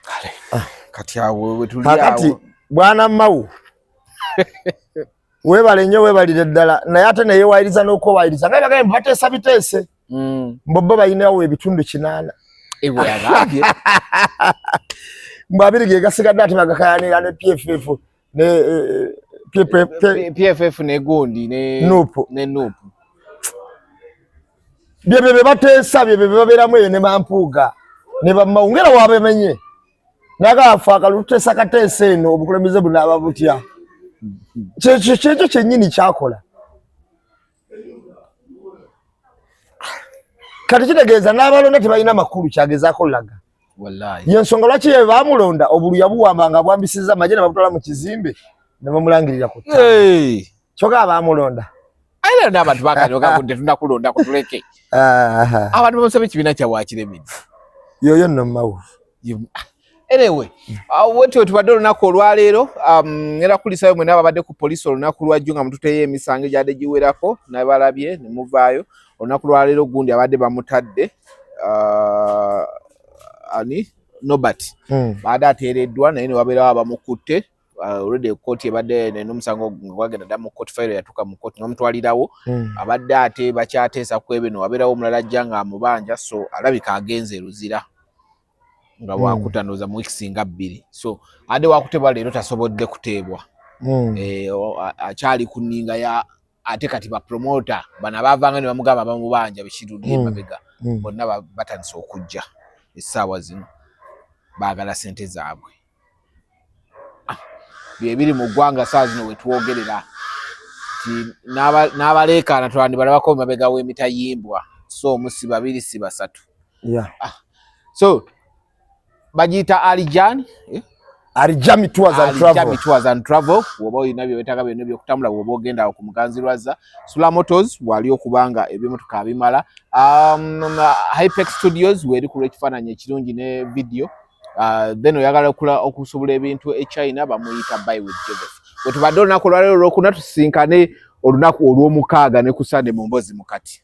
kati awo we tuli kakati bwana Mawu webale nnyo webalire ddala naye ate neyewayiriza n'okwewayiriza nga bagambye bateesa biteese mbobbo balinawo ebitundu 8 ebweyagambye mbu 2 ge gasigadde ate bagakayanira ne PFF ne gundi ne Nuupu byebyo bateesa byebyo babeeramu eyo ne Mampuuga ne bamawu ngera wabemenye nagaafa akaluteesa kateesa eno obukulembeze bunaaba butya kyekyo kyennyini kyakola kati kitegeeza n'abalonda tebalina makulu kyagezaako laga yensonga lwaki ye baamulonda obulu yabuwamba nga bwambisiza amagye ne babutwala mu kizimbe ne bamulangirira ku kyokka abaamulonda era n'abantu bakaloga kunde tunakulonda kutuleke abantu bamusaba ekibiina kyawakiremidde yoyo nno Mawu anyway wetyo tubadde olunaku olwaleero era kulisayo mwena ababadde ku poliisi olunaku lwajjo nga mututeyo emisango egyadde giwerako nabalabye ne muvaayo olunaku lwaleero gundi abadde bamutadde ani Nobert baada ateereddwa naye ne wabeerawo abamukutte already kooti ebadde n'omusango gwagenda dda mu kooti fayiro yatuuka mu kooti n'omutwalirawo abadde ate bakyateesa ku ebyo ne wabeerawo omulala ajja nga amubanja so alabika agenze eruzira nga wakutanoza mu weeks nga 2 so ade wakutebwa leero tasobodde kuteebwa akyali ku nninga ya ate kati ba promoter bana bavanga ne bamugamba bamubanja bishirudi emabega bonna batandise okujja essaawa zino baagala sente zaabwe bye mu ggwanga saa zino wetwogerera ti n'abaleekaana twandibalaako emabega w'emitayimbwa so omusi 2 si 3 so bagiyita Alijan Arijami Tours and Travel. Arijami Tours and Travel. Woba oyina byetaaga byonna byokutambula woba ogenda awo ku Muganzirwazza. Sula Motors wali okubanga ebimotoka bimala. Hypex Studios weri ku ekifaananyi ekirungi ne video. Then oyagala okusobola ebintu e China bamuyita Buy with Joseph. Wetubadde olunaku olwaleero olwokuna tusinkane olunaku olw'omukaaga ne ku Sunday mu Mbozi mukati.